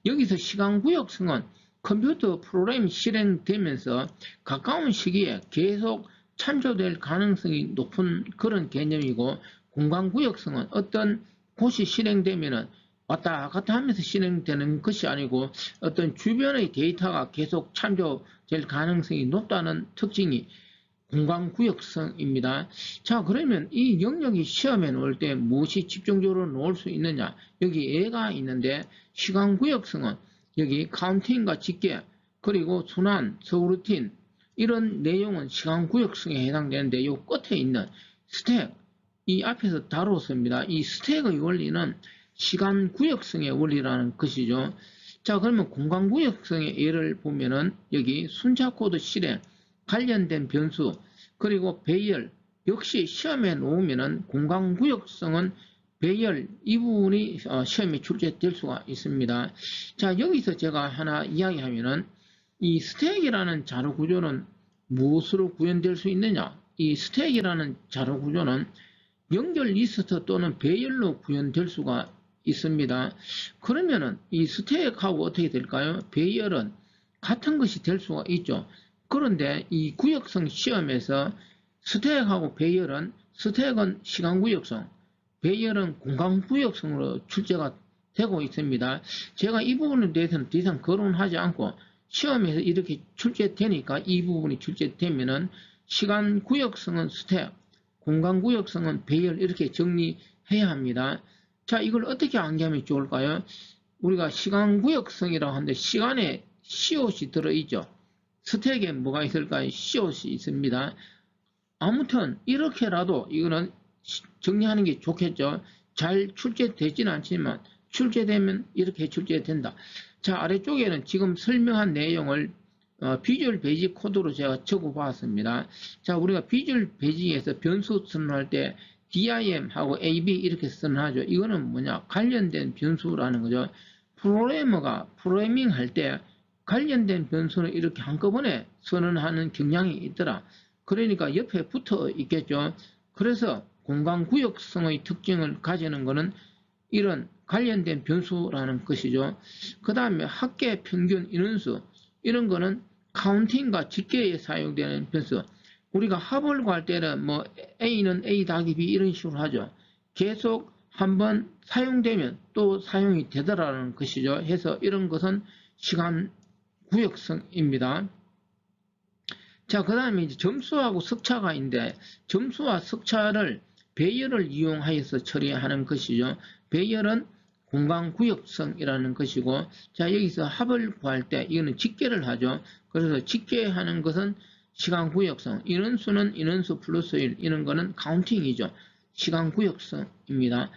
여기서 시간 구역성은 컴퓨터 프로그램이 실행되면서 가까운 시기에 계속 참조될 가능성이 높은 그런 개념이고, 공간 구역성은 어떤 곳이 실행되면은 왔다 갔다 하면서 실행되는 것이 아니고 어떤 주변의 데이터가 계속 참조될 가능성이 높다는 특징이 공간구역성입니다. 자, 그러면 이 영역이 시험에 놓을 때 무엇이 집중적으로 놓을 수 있느냐? 여기 예가 있는데 시간구역성은 여기 카운팅과 집계, 그리고 순환, 서브루틴 이런 내용은 시간구역성에 해당되는데 이 끝에 있는 스택, 이 앞에서 다루었습니다. 이 스택의 원리는 시간구역성의 원리라는 것이죠. 자, 그러면 공간구역성의 예를 보면은 여기 순차코드 실행, 관련된 변수, 그리고 배열, 역시 시험에 놓으면은 공간구역성은 배열 이 부분이 시험에 출제될 수가 있습니다. 자, 여기서 제가 하나 이야기하면은 이 스택이라는 자료 구조는 무엇으로 구현될 수 있느냐? 이 스택이라는 자료 구조는 연결 리스트 또는 배열로 구현될 수가 있습니다. 그러면은 이 스택하고 어떻게 될까요? 배열은 같은 것이 될 수가 있죠. 그런데 이 구역성 시험에서 스택하고 배열은, 스택은 시간구역성, 배열은 공간구역성으로 출제가 되고 있습니다. 제가 이 부분에 대해서는 더 이상 거론하지 않고 시험에서 이렇게 출제되니까 이 부분이 출제되면은 시간구역성은 스택, 공간구역성은 배열 이렇게 정리해야 합니다. 자, 이걸 어떻게 암기하면 좋을까요? 우리가 시간구역성이라고 하는데 시간에 COC 들어있죠. 스택에 뭐가 있을까요? COC 있습니다. 아무튼 이렇게라도 이거는 정리하는 게 좋겠죠. 잘 출제되지는 않지만 출제되면 이렇게 출제된다. 자, 아래쪽에는 지금 설명한 내용을 비주얼 베이직 코드로 제가 적어 봤습니다. 자, 우리가 비주얼 베이직에서 변수 선언할 때 DIM하고 AB 이렇게 선언하죠. 이거는 뭐냐? 관련된 변수라는 거죠. 프로그래머가 프로그래밍 할 때 관련된 변수는 이렇게 한꺼번에 선언하는 경향이 있더라. 그러니까 옆에 붙어 있겠죠. 그래서 공간구역성의 특징을 가지는 것은 이런 관련된 변수라는 것이죠. 그 다음에 합계, 평균, 인원수 이런 거는 카운팅과 집계에 사용되는 변수. 우리가 합을 구할 때는 뭐 A는 A 더하기 B 이런 식으로 하죠. 계속 한번 사용되면 또 사용이 되더라는 것이죠. 해서 이런 것은 시간 구역성입니다. 자, 그 다음에 이제 점수하고 석차가 있는데, 점수와 석차를 배열을 이용하여서 처리하는 것이죠. 배열은 공간구역성이라는 것이고, 자, 여기서 합을 구할 때, 이거는 집계를 하죠. 그래서 집계하는 것은 시간구역성, 인원수는 인원수 플러스 1, 이런 거는 카운팅이죠. 시간구역성입니다.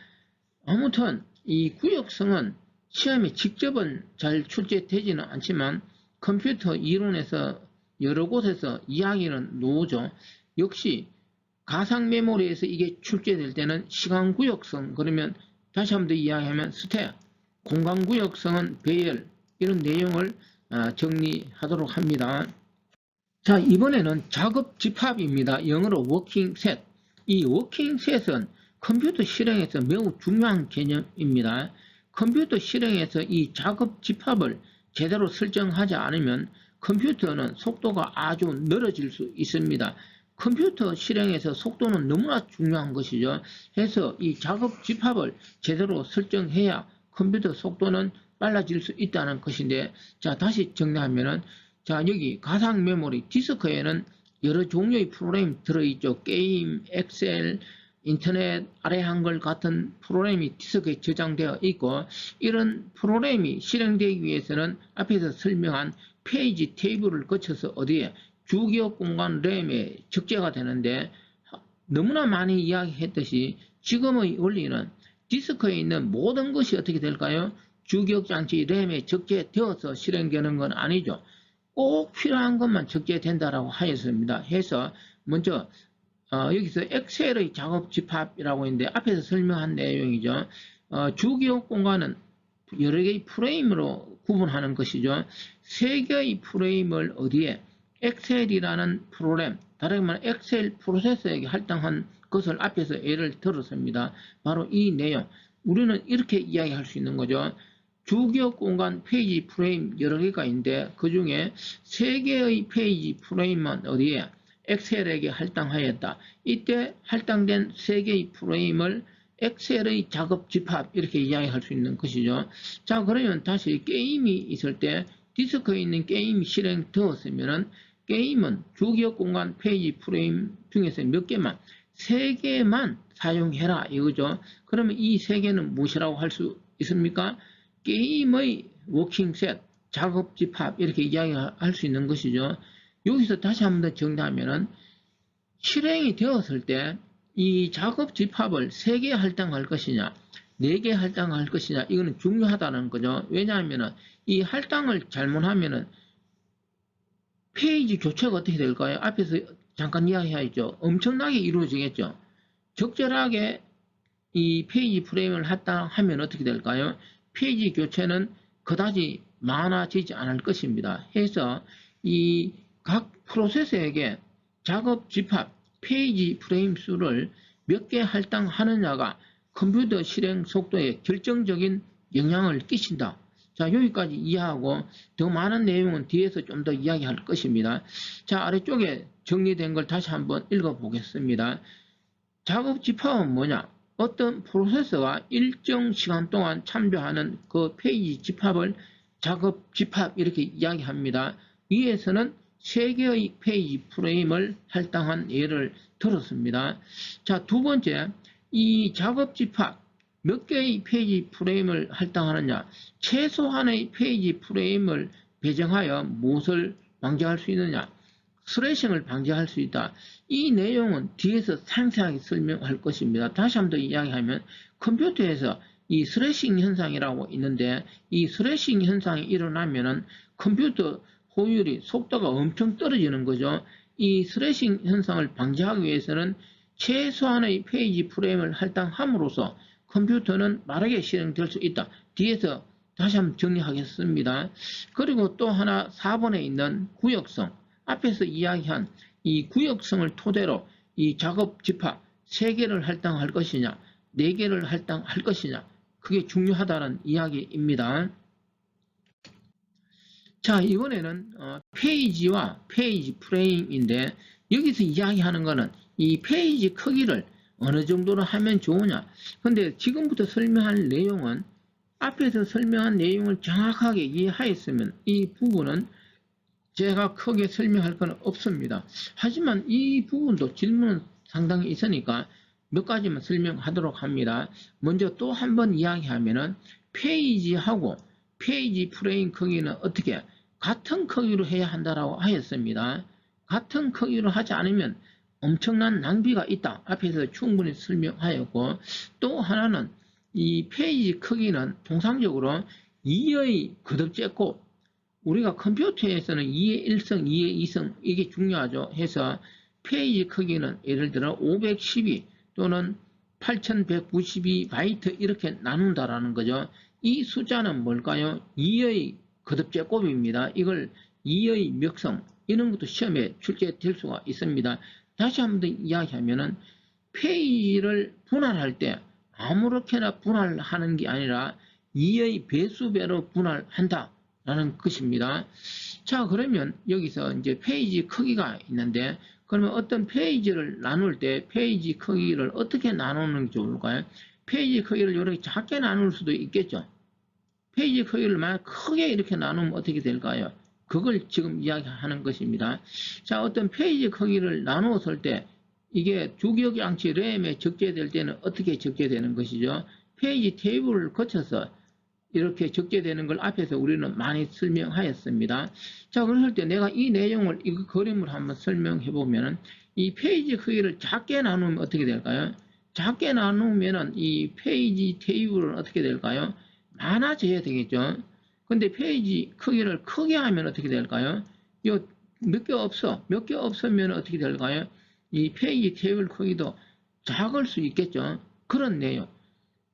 아무튼, 이 구역성은 시험에 직접은 잘 출제되지는 않지만, 컴퓨터 이론에서 여러 곳에서 이야기는 나오죠. 역시 가상 메모리에서 이게 출제될 때는 시간구역성, 그러면 다시 한번 더 이야기하면 스텝, 공간구역성은 배열, 이런 내용을 정리하도록 합니다. 자, 이번에는 작업 집합입니다. 영어로 워킹 셋. 이 워킹 셋은 컴퓨터 실행에서 매우 중요한 개념입니다. 컴퓨터 실행에서 이 작업 집합을 제대로 설정하지 않으면 컴퓨터는 속도가 아주 늘어질 수 있습니다. 컴퓨터 실행에서 속도는 너무나 중요한 것이죠. 해서 이 작업 집합을 제대로 설정해야 컴퓨터 속도는 빨라질 수 있다는 것인데, 자, 다시 정리하면은, 자, 여기 가상 메모리 디스크에는 여러 종류의 프로그램이 들어있죠. 게임, 엑셀, 인터넷, 아래 한글 같은 프로그램이 디스크에 저장되어 있고, 이런 프로그램이 실행되기 위해서는 앞에서 설명한 페이지 테이블을 거쳐서 어디에 주기억 공간 램에 적재가 되는데, 너무나 많이 이야기했듯이 지금의 원리는 디스크에 있는 모든 것이 어떻게 될까요? 주기억 장치 램에 적재되어서 실행되는 건 아니죠. 꼭 필요한 것만 적재된다라고 하였습니다. 해서 먼저 여기서 엑셀의 작업 집합이라고 있는데 앞에서 설명한 내용이죠. 주기억 공간은 여러 개의 프레임으로 구분하는 것이죠. 세 개의 프레임을 어디에 엑셀이라는 프로그램, 다르게 말하면 엑셀 프로세서에게 할당한 것을 앞에서 예를 들었습니다. 바로 이 내용. 우리는 이렇게 이야기할 수 있는 거죠. 주기억 공간 페이지 프레임 여러 개가 있는데 그 중에 세 개의 페이지 프레임만 어디에 엑셀에게 할당하였다. 이때 할당된 세 개의 프레임을 엑셀의 작업 집합 이렇게 이야기할 수 있는 것이죠. 자, 그러면 다시 게임이 있을 때 디스크에 있는 게임이 실행되었으면은 게임은 주기억 공간 페이지 프레임 중에서 몇 개만, 세 개만 사용해라 이거죠. 그러면 이 세 개는 무엇이라고 할 수 있습니까? 게임의 워킹 셋, 작업 집합 이렇게 이야기할 수 있는 것이죠. 여기서 다시 한번 더 정리하면은 실행이 되었을 때 이 작업 집합을 3개 할당할 것이냐 4개 할당할 것이냐 이거는 중요하다는 거죠. 왜냐하면 이 할당을 잘못하면 페이지 교체가 어떻게 될까요? 앞에서 잠깐 이야기하였죠. 엄청나게 이루어지겠죠. 적절하게 이 페이지 프레임을 할당하면 어떻게 될까요? 페이지 교체는 그다지 많아지지 않을 것입니다. 해서 이 각 프로세서에게 작업 집합 페이지 프레임 수를 몇 개 할당하느냐가 컴퓨터 실행 속도에 결정적인 영향을 끼친다. 자, 여기까지 이해하고 더 많은 내용은 뒤에서 좀 더 이야기할 것입니다. 자, 아래쪽에 정리된 걸 다시 한번 읽어보겠습니다. 작업 집합은 뭐냐? 어떤 프로세서가 일정 시간 동안 참조하는 그 페이지 집합을 작업 집합 이렇게 이야기합니다. 위에서는 3개의 페이지 프레임을 할당한 예를 들었습니다. 자, 두 번째, 이 작업 집합 몇 개의 페이지 프레임을 할당하느냐? 최소한의 페이지 프레임을 배정하여 무엇을 방지할 수 있느냐? 스레싱을 방지할 수 있다. 이 내용은 뒤에서 상세하게 설명할 것입니다. 다시 한번 더 이야기하면 컴퓨터에서 이 스레싱 현상이라고 있는데 이 스레싱 현상이 일어나면은 컴퓨터 효율이 속도가 엄청 떨어지는 거죠. 이 스레싱 현상을 방지하기 위해서는 최소한의 페이지 프레임을 할당함으로써 컴퓨터는 빠르게 실행될 수 있다. 뒤에서 다시 한번 정리하겠습니다. 그리고 또 하나 4번에 있는 구역성. 앞에서 이야기한 이 구역성을 토대로 이 작업 집합 3개를 할당할 것이냐 4개를 할당할 것이냐 그게 중요하다는 이야기입니다. 자, 이번에는 페이지와 페이지 프레임인데 여기서 이야기하는 거는 이 페이지 크기를 어느 정도로 하면 좋으냐. 근데 지금부터 설명할 내용은 앞에서 설명한 내용을 정확하게 이해하였으면 이 부분은 제가 크게 설명할 건 없습니다. 하지만 이 부분도 질문은 상당히 있으니까 몇 가지만 설명하도록 합니다. 먼저 또 한 번 이야기하면은 페이지하고 페이지 프레임 크기는 어떻게 같은 크기로 해야 한다라고 하였습니다. 같은 크기로 하지 않으면 엄청난 낭비가 있다. 앞에서 충분히 설명하였고, 또 하나는 이 페이지 크기는 통상적으로 2의 거듭제곱, 우리가 컴퓨터에서는 2의 1성, 2의 2성 이게 중요하죠. 해서 페이지 크기는 예를 들어 512 또는 8192바이트 이렇게 나눈다라는 거죠. 이 숫자는 뭘까요? 2의 거듭제곱입니다. 이걸 2의 멱성 이런 것도 시험에 출제될 수가 있습니다. 다시 한번 더 이야기하면은 페이지를 분할할 때 아무렇게나 분할하는 게 아니라 2의 배수배로 분할한다 라는 것입니다. 자, 그러면 여기서 이제 페이지 크기가 있는데, 그러면 어떤 페이지를 나눌 때 페이지 크기를 어떻게 나누는 게 좋을까요? 페이지 크기를 이렇게 작게 나눌 수도 있겠죠. 페이지 크기를 만약 크게 이렇게 나누면 어떻게 될까요? 그걸 지금 이야기하는 것입니다. 자, 어떤 페이지 크기를 나누었을 때 이게 주기억 양치 램에 적재될 때는 어떻게 적재되는 것이죠? 페이지 테이블을 거쳐서 이렇게 적재되는 걸 앞에서 우리는 많이 설명하였습니다. 자, 그럴 때 내가 이 내용을 이 그림을 한번 설명해 보면은 이 페이지 크기를 작게 나누면 어떻게 될까요? 작게 나누면은 이 페이지 테이블은 어떻게 될까요? 많아져야 되겠죠. 근데 페이지 크기를 크게 하면 어떻게 될까요? 요 몇 개 없어. 몇 개 없으면 어떻게 될까요? 이 페이지 테이블 크기도 작을 수 있겠죠. 그런 내용.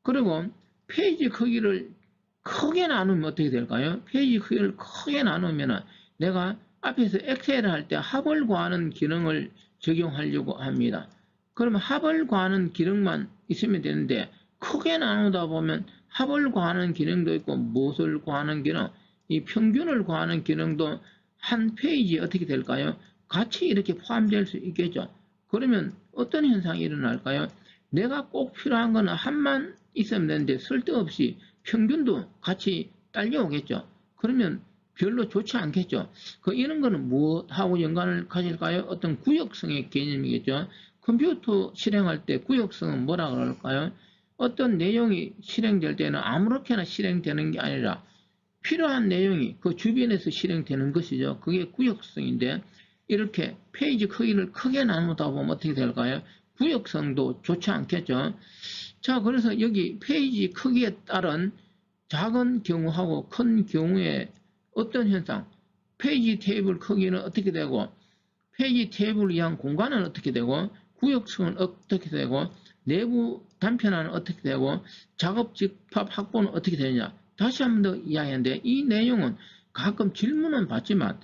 그리고 페이지 크기를 크게 나누면 어떻게 될까요? 페이지 크기를 크게 나누면 내가 앞에서 엑셀을 할 때 합을 구하는 기능을 적용하려고 합니다. 그러면 합을 구하는 기능만 있으면 되는데 크게 나누다 보면 합을 구하는 기능도 있고 무엇을 구하는 기능, 이 평균을 구하는 기능도 한 페이지에 어떻게 될까요? 같이 이렇게 포함될 수 있겠죠. 그러면 어떤 현상이 일어날까요? 내가 꼭 필요한 거는 합만 있으면 되는데 쓸데없이 평균도 같이 딸려오겠죠. 그러면 별로 좋지 않겠죠. 이런 거는 무엇하고 연관을 가질까요? 어떤 구역성의 개념이겠죠. 컴퓨터 실행할 때 구역성은 뭐라 그럴까요? 어떤 내용이 실행될 때는 아무렇게나 실행되는 게 아니라 필요한 내용이 그 주변에서 실행되는 것이죠. 그게 구역성인데 이렇게 페이지 크기를 크게 나누다 보면 어떻게 될까요? 구역성도 좋지 않겠죠. 자, 그래서 여기 페이지 크기에 따른 작은 경우하고 큰 경우에 어떤 현상, 페이지 테이블 크기는 어떻게 되고, 페이지 테이블을 위한 공간은 어떻게 되고, 구역성은 어떻게 되고, 내부 단편화는 어떻게 되고, 작업 집합 확보는 어떻게 되느냐. 다시 한 번 더 이야기하는데 이 내용은 가끔 질문은 받지만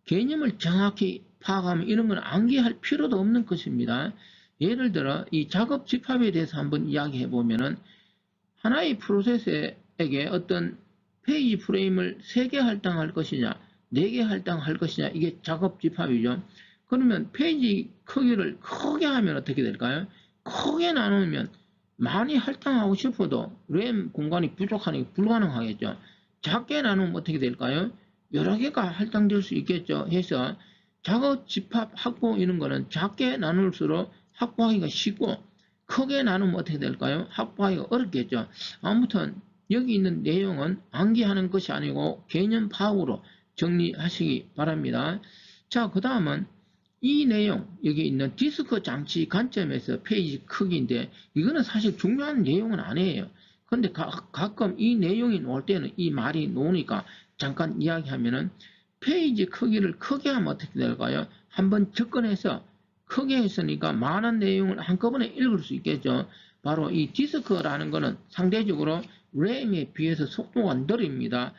개념을 정확히 파악하면 이런 건 암기할 필요도 없는 것입니다. 예를 들어 이 작업 집합에 대해서 한번 이야기해 보면은 하나의 프로세스에게 어떤 페이지 프레임을 3개 할당할 것이냐 4개 할당할 것이냐 이게 작업 집합이죠. 그러면 페이지 크기를 크게 하면 어떻게 될까요? 크게 나누면 많이 할당하고 싶어도 램 공간이 부족하니까 불가능하겠죠. 작게 나누면 어떻게 될까요? 여러 개가 할당될 수 있겠죠. 해서 작업 집합 확보 이런 거는 작게 나눌수록 확보하기가 쉽고 크게 나누면 어떻게 될까요? 확보하기가 어렵겠죠. 아무튼 여기 있는 내용은 암기하는 것이 아니고 개념 파악으로 정리하시기 바랍니다. 자, 그 다음은 이 내용 여기 있는 디스크 장치 관점에서 페이지 크기인데 이거는 사실 중요한 내용은 아니에요. 근데 가끔 이 내용이 나올 때는 이 말이 나오니까 잠깐 이야기하면은 페이지 크기를 크게 하면 어떻게 될까요? 한번 접근해서 크게 했으니까 많은 내용을 한꺼번에 읽을 수 있겠죠. 바로 이 디스크라는 것은 상대적으로 램에 비해서 속도가 느립니다.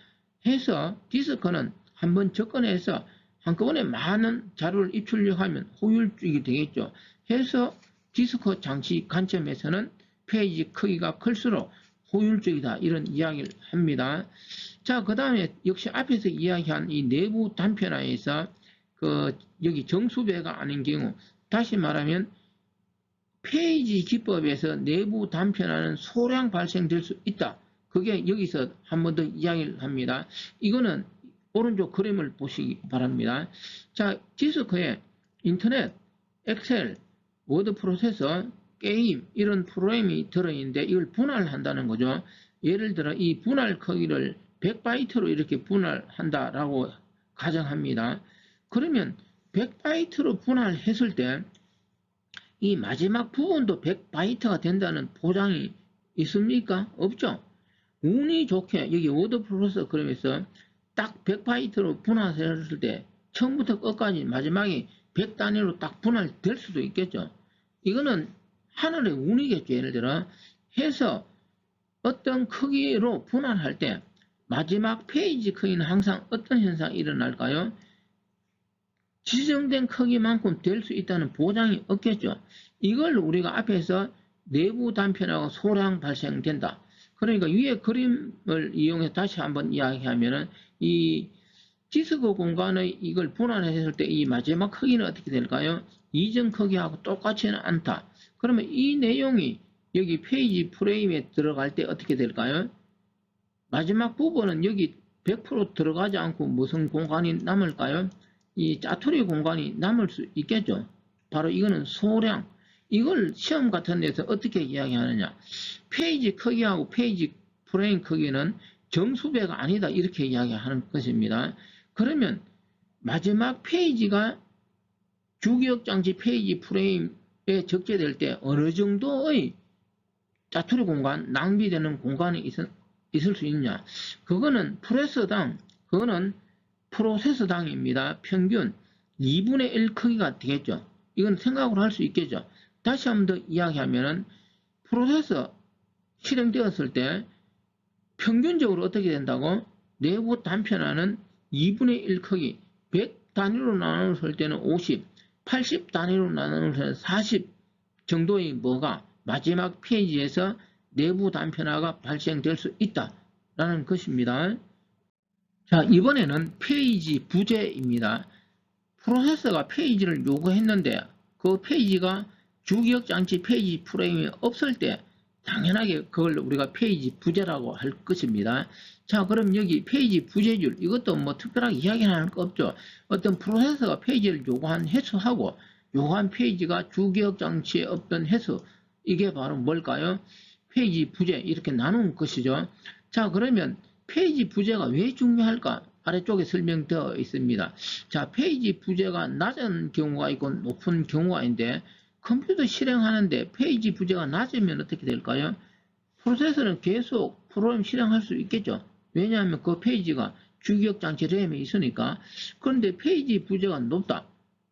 해서 디스크는 한번 접근해서 한꺼번에 많은 자료를 입출력하면 효율적이 되겠죠. 해서 디스크 장치 관점에서는 페이지 크기가 클수록 효율적이다 이런 이야기를 합니다. 자, 그 다음에 역시 앞에서 이야기한 이 내부 단편화에서 여기 정수배가 아닌 경우 다시 말하면 페이지 기법에서 내부 단편화는 소량 발생될 수 있다. 그게 여기서 한 번 더 이야기를 합니다. 이거는 오른쪽 그림을 보시기 바랍니다. 자, 디스크에 인터넷, 엑셀, 워드 프로세서, 게임 이런 프로그램이 들어있는데 이걸 분할한다는 거죠. 예를 들어 이 분할 크기를 100바이트로 이렇게 분할한다라고 가정합니다. 그러면 100바이트로 분할했을 때 이 마지막 부분도 100바이트가 된다는 보장이 있습니까? 없죠. 운이 좋게 여기 워드 프로세서 그러면서 딱 100바이트로 분할했을 때 처음부터 끝까지 마지막에 100단위로 딱 분할될 수도 있겠죠. 이거는 하늘의 운이겠죠. 예를 들어 해서 어떤 크기로 분할할 때 마지막 페이지 크기는 항상 어떤 현상이 일어날까요? 지정된 크기만큼 될 수 있다는 보장이 없겠죠. 이걸 우리가 앞에서 내부 단편하고 소량 발생된다. 그러니까 위에 그림을 이용해 다시 한번 이야기하면은 이 디스크 공간의 이걸 분할했을 때 이 마지막 크기는 어떻게 될까요? 이전 크기하고 똑같지는 않다. 그러면 이 내용이 여기 페이지 프레임에 들어갈 때 어떻게 될까요? 마지막 부분은 여기 100% 들어가지 않고 무슨 공간이 남을까요? 이 짜투리 공간이 남을 수 있겠죠. 바로 이거는 소량. 이걸 시험 같은 데서 어떻게 이야기하느냐. 페이지 크기하고 페이지 프레임 크기는 정수배가 아니다. 이렇게 이야기하는 것입니다. 그러면 마지막 페이지가 주기억장치 페이지 프레임에 적재될 때 어느 정도의 짜투리 공간, 낭비되는 공간이 있을 수 있냐. 그거는 프로세서당입니다. 평균 2분의 1 크기가 되겠죠. 이건 생각으로 할 수 있겠죠. 다시 한 번 더 이야기하면은 프로세서 실행되었을 때 평균적으로 어떻게 된다고? 내부 단편화는 2분의 1 크기, 100 단위로 나눴을 때는 50, 80 단위로 나눴을 때는 40 정도의 뭐가 마지막 페이지에서 내부 단편화가 발생될 수 있다라는 것입니다. 자, 이번에는 페이지 부재입니다. 프로세서가 페이지를 요구했는데 그 페이지가 주기억장치 페이지 프레임이 없을 때 당연하게 그걸 우리가 페이지 부재라고 할 것입니다. 자, 그럼 여기 페이지 부재율, 이것도 뭐 특별하게 이야기하는 거 없죠. 어떤 프로세서가 페이지를 요구한 횟수하고 요구한 페이지가 주기억장치에 없던 횟수, 이게 바로 뭘까요? 페이지 부재, 이렇게 나눈 것이죠. 자, 그러면 페이지 부재가 왜 중요할까? 아래쪽에 설명되어 있습니다. 자, 페이지 부재가 낮은 경우가 있고 높은 경우가 있는데 컴퓨터 실행하는데 페이지 부재가 낮으면 어떻게 될까요? 프로세서는 계속 프로그램 실행할 수 있겠죠. 왜냐하면 그 페이지가 주기억장치 램에 있으니까. 그런데 페이지 부재가 높다.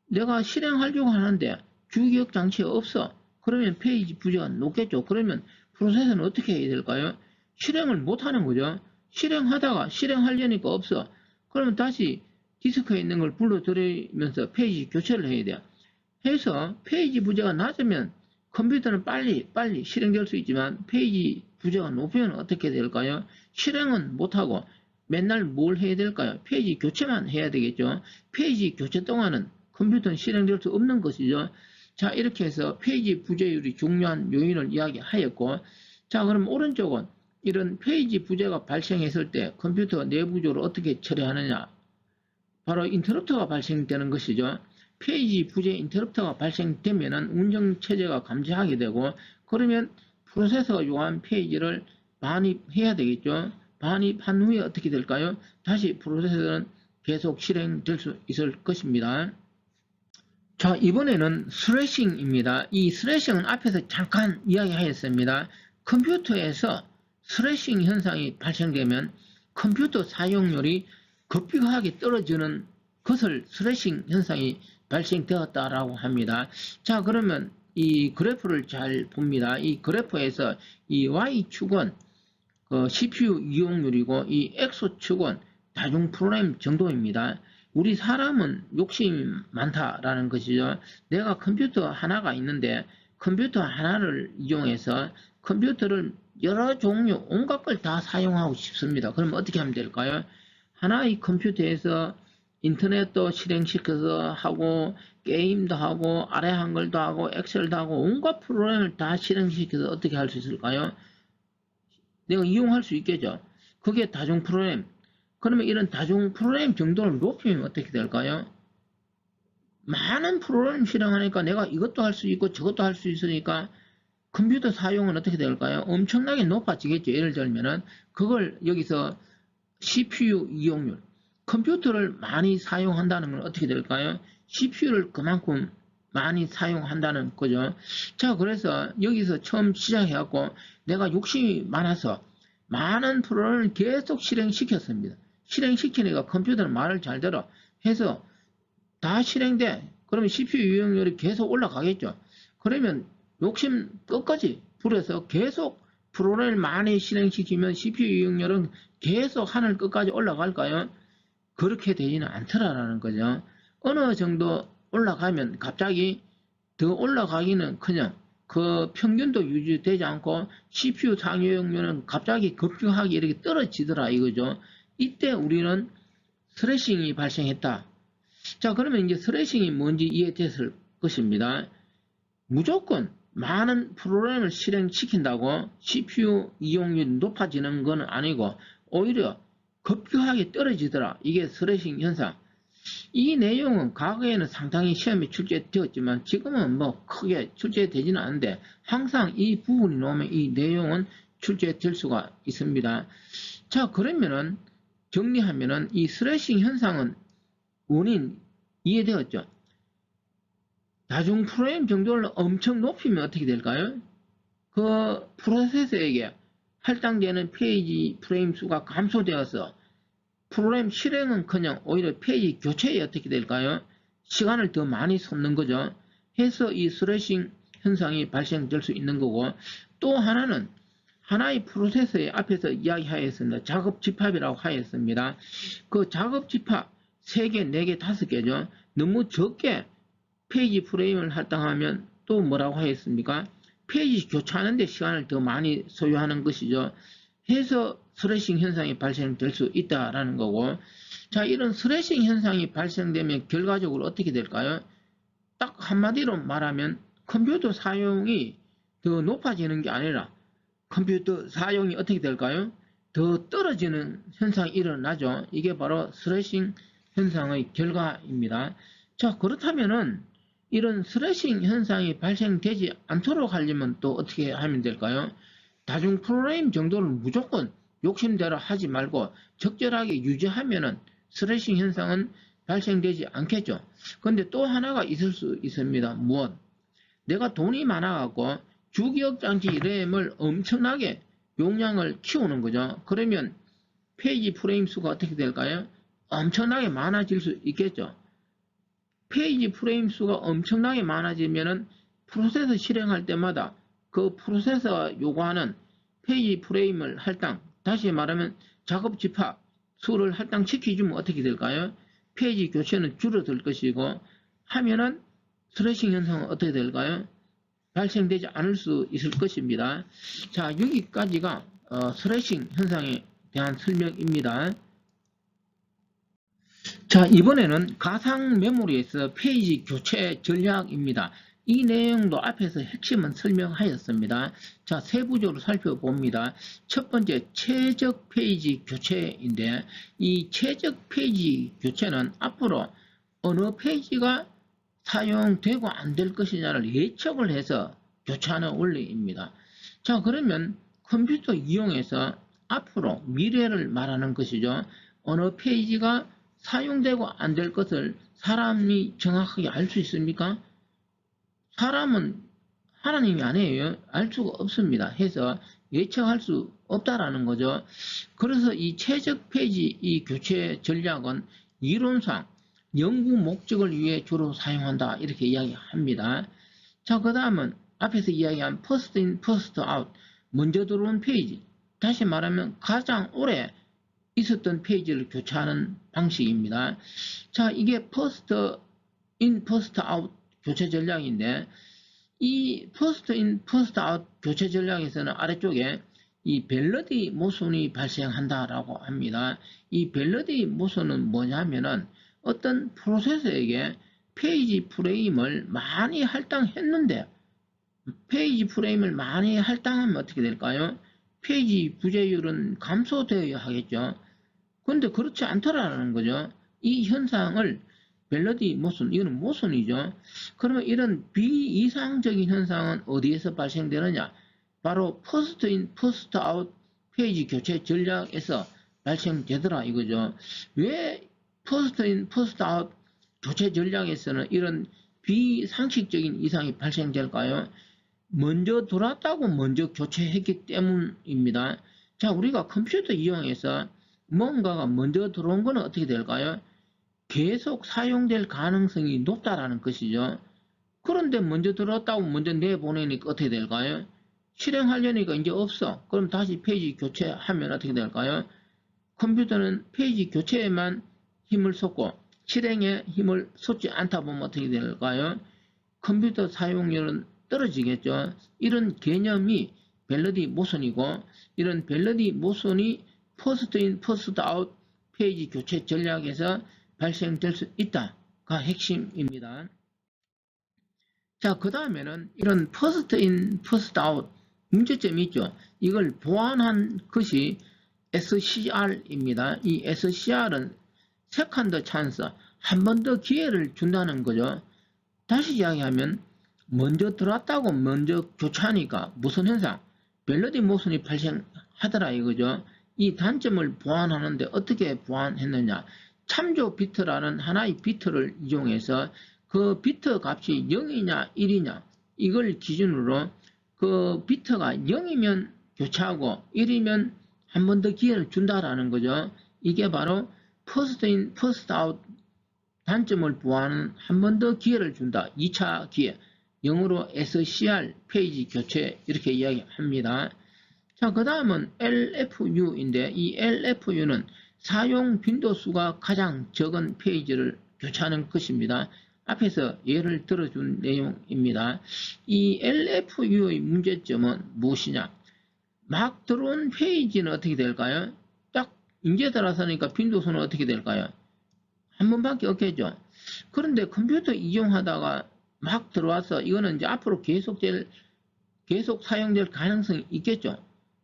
내가 실행하려고 하는데 주기억장치가 없어. 그러면 페이지 부재가 높겠죠. 그러면 프로세서는 어떻게 해야 될까요? 실행을 못하는 거죠. 실행하다가 실행하려니까 없어. 그러면 다시 디스크에 있는 걸 불러들이면서 페이지 교체를 해야 돼요. 해서 페이지 부재가 낮으면 컴퓨터는 빨리 실행될 수 있지만 페이지 부재가 높으면 어떻게 될까요? 실행은 못하고 맨날 뭘 해야 될까요? 페이지 교체만 해야 되겠죠. 페이지 교체 동안은 컴퓨터는 실행될 수 없는 것이죠. 자, 이렇게 해서 페이지 부재율이 중요한 요인을 이야기하였고, 자, 그럼 오른쪽은 이런 페이지 부재가 발생했을 때 컴퓨터 내부적으로 어떻게 처리하느냐. 바로 인터럽터가 발생되는 것이죠. 페이지 부재 인터럽터가 발생되면 운영체제가 감지하게 되고, 그러면 프로세서가 요구한 페이지를 반입해야 되겠죠. 반입한 후에 어떻게 될까요? 다시 프로세서는 계속 실행될 수 있을 것입니다. 자, 이번에는 스레싱입니다. 이 스레싱은 앞에서 잠깐 이야기하였습니다. 컴퓨터에서 스레싱 현상이 발생되면 컴퓨터 사용률이 급격하게 떨어지는 것을 스레싱 현상이 발생되었다라고 합니다. 자, 그러면 이 그래프를 잘 봅니다. 이 그래프에서 이 Y축은 CPU 이용률이고 이 X축은 다중 프로그램 정도입니다. 우리 사람은 욕심이 많다라는 것이죠. 내가 컴퓨터 하나가 있는데 컴퓨터 하나를 이용해서 컴퓨터를 여러 종류 온갖 걸 다 사용하고 싶습니다. 그럼 어떻게 하면 될까요? 하나의 컴퓨터에서 인터넷도 실행시켜서 하고 게임도 하고 아래 한글도 하고 엑셀도 하고 온갖 프로그램을 다 실행시켜서 어떻게 할 수 있을까요? 내가 이용할 수 있겠죠. 그게 다중 프로그램. 그러면 이런 다중 프로그램 정도를 높이면 어떻게 될까요? 많은 프로그램 실행하니까 내가 이것도 할 수 있고 저것도 할 수 있으니까 컴퓨터 사용은 어떻게 될까요? 엄청나게 높아지겠죠. 예를 들면은 그걸 여기서 CPU 이용률, 컴퓨터를 많이 사용한다는 건 어떻게 될까요? CPU를 그만큼 많이 사용한다는 거죠. 자, 그래서 여기서 처음 시작해갖고 내가 욕심이 많아서 많은 프로그램을 계속 실행시켰습니다. 실행시키니까 컴퓨터는 말을 잘 들어 해서 다 실행돼. 그러면 CPU 이용률이 계속 올라가겠죠. 그러면 욕심 끝까지 부려서 계속 프로그램을 많이 실행시키면 CPU 이용률은 계속 하늘 끝까지 올라갈까요? 그렇게 되지는 않더라라는 거죠. 어느 정도 올라가면 갑자기 더 올라가기는커녕 그 평균도 유지되지 않고 CPU 사용률은 갑자기 급격하게 이렇게 떨어지더라 이거죠. 이때 우리는 스레싱이 발생했다. 자, 그러면 이제 스레싱이 뭔지 이해됐을 것입니다. 무조건 많은 프로그램을 실행시킨다고 CPU 이용률이 높아지는 건 아니고 오히려 급격하게 떨어지더라. 이게 스레싱 현상. 이 내용은 과거에는 상당히 시험에 출제되었지만 지금은 뭐 크게 출제되지는 않는데 항상 이 부분이 나오면 이 내용은 출제될 수가 있습니다. 자, 그러면은 정리하면은 이 스레싱 현상은 원인 이해되었죠? 다중 프레임 정도를 엄청 높이면 어떻게 될까요? 그 프로세서에게 할당되는 페이지 프레임 수가 감소되어서 프로그램 실행은커녕 오히려 페이지 교체에 어떻게 될까요? 시간을 더 많이 쏟는 거죠. 해서 이 스레싱 현상이 발생될 수 있는 거고, 또 하나는 하나의 프로세서의 앞에서 이야기하였습니다. 작업 집합이라고 하였습니다. 그 작업 집합 3개, 4개, 5개죠. 너무 적게 페이지 프레임을 할당하면 또 뭐라고 하였습니까? 페이지 교체하는 데 시간을 더 많이 소요하는 것이죠. 해서 스레싱 현상이 발생될 수 있다라는 거고, 자, 이런 스레싱 현상이 발생되면 결과적으로 어떻게 될까요? 딱 한마디로 말하면 컴퓨터 사용이 더 높아지는 게 아니라 컴퓨터 사용이 어떻게 될까요? 더 떨어지는 현상이 일어나죠. 이게 바로 스레싱 현상의 결과입니다. 자, 그렇다면은 이런 스레싱 현상이 발생되지 않도록 하려면 또 어떻게 하면 될까요? 다중 프로그램 정도는 무조건 욕심대로 하지 말고 적절하게 유지하면은 스레싱 현상은 발생되지 않겠죠. 근데 또 하나가 있을 수 있습니다. 무엇? 내가 돈이 많아갖고 주기억 장치 램을 엄청나게 용량을 키우는 거죠. 그러면 페이지 프레임 수가 어떻게 될까요? 엄청나게 많아질 수 있겠죠. 페이지 프레임 수가 엄청나게 많아지면은 프로세서 실행할 때마다 그 프로세서가 요구하는 페이지 프레임을 할당, 다시 말하면 작업 집합 수를 할당시켜주면 어떻게 될까요? 페이지 교체는 줄어들 것이고 하면은 스레싱 현상은 어떻게 될까요? 발생되지 않을 수 있을 것입니다. 자, 여기까지가 스레싱 현상에 대한 설명입니다. 자, 이번에는 가상 메모리에서 페이지 교체 전략입니다. 이 내용도 앞에서 핵심은 설명하였습니다. 자, 세부적으로 살펴봅니다. 첫 번째, 최적 페이지 교체인데 이 최적 페이지 교체는 앞으로 어느 페이지가 사용되고 안 될 것이냐를 예측을 해서 교체하는 원리입니다. 자, 그러면 컴퓨터 이용해서 앞으로 미래를 말하는 것이죠. 어느 페이지가 사용되고 안 될 것을 사람이 정확하게 알 수 있습니까? 사람은 하나님이 아니에요. 알 수가 없습니다. 해서 예측할 수 없다라는 거죠. 그래서 이 최적 페이지 이 교체 전략은 이론상 연구 목적을 위해 주로 사용한다. 이렇게 이야기합니다. 자, 그 다음은 앞에서 이야기한 first in, first out. 먼저 들어온 페이지. 다시 말하면 가장 오래 있었던 페이지를 교체하는 방식입니다. 자, 이게 first in, first out 교체 전략인데 이 first in, first out 교체 전략에서는 아래쪽에 이 밸러디 모순이 발생한다라고 합니다. 이 밸러디 모순은 뭐냐면은 어떤 프로세서에게 페이지 프레임을 많이 할당했는데 페이지 프레임을 많이 할당하면 어떻게 될까요? 페이지 부재율은 감소되어야 하겠죠. 근데 그렇지 않더라는 거죠. 이 현상을 멜로디 모순, 이거는 모순이죠. 그러면 이런 비이상적인 현상은 어디에서 발생되느냐? 바로 퍼스트 인, 퍼스트 아웃 페이지 교체 전략에서 발생되더라 이거죠. 왜 퍼스트 인, 퍼스트 아웃 교체 전략에서는 이런 비상식적인 이상이 발생될까요? 먼저 들어왔다고 먼저 교체했기 때문입니다. 자, 우리가 컴퓨터 이용해서 뭔가가 먼저 들어온 거는 어떻게 될까요? 계속 사용될 가능성이 높다라는 것이죠. 그런데 먼저 들어왔다고 먼저 내보내니까 어떻게 될까요? 실행하려니까 이제 없어. 그럼 다시 페이지 교체하면 어떻게 될까요? 컴퓨터는 페이지 교체에만 힘을 쏟고 실행에 힘을 쏟지 않다 보면 어떻게 될까요? 컴퓨터 사용률은 떨어지겠죠. 이런 개념이 밸러디 모순이고, 이런 밸러디 모순이 퍼스트 인, 퍼스트 아웃 페이지 교체 전략에서 발생될 수 있다가 핵심입니다. 자, 그 다음에는 이런 퍼스트 인, 퍼스트 아웃 문제점이 있죠. 이걸 보완한 것이 SCR입니다. 이 SCR은 세컨드 찬스, 한 번 더 기회를 준다는 거죠. 다시 이야기하면 먼저 들어왔다고 먼저 교체하니까 무슨 현상? 멜로디 모순이 발생하더라 이거죠. 이 단점을 보완하는데 어떻게 보완했느냐? 참조 비트라는 하나의 비트를 이용해서 그 비트 값이 0이냐 1이냐 이걸 기준으로 그 비트가 0이면 교체하고 1이면 한 번 더 기회를 준다라는 거죠. 이게 바로 퍼스트 인, 퍼스트 아웃 단점을 보완하는 한 번 더 기회를 준다. 2차 기회. 영어로 SCR 페이지 교체 이렇게 이야기합니다. 자, 그 다음은 LFU인데 이 LFU는 사용 빈도수가 가장 적은 페이지를 교체하는 것입니다. 앞에서 예를 들어준 내용입니다. 이 LFU의 문제점은 무엇이냐? 막 들어온 페이지는 어떻게 될까요? 딱 이제 들어서니까 빈도수는 어떻게 될까요? 한 번밖에 없겠죠. 그런데 컴퓨터 이용하다가 막 들어와서 이거는 이제 앞으로 계속 사용될 가능성이 있겠죠.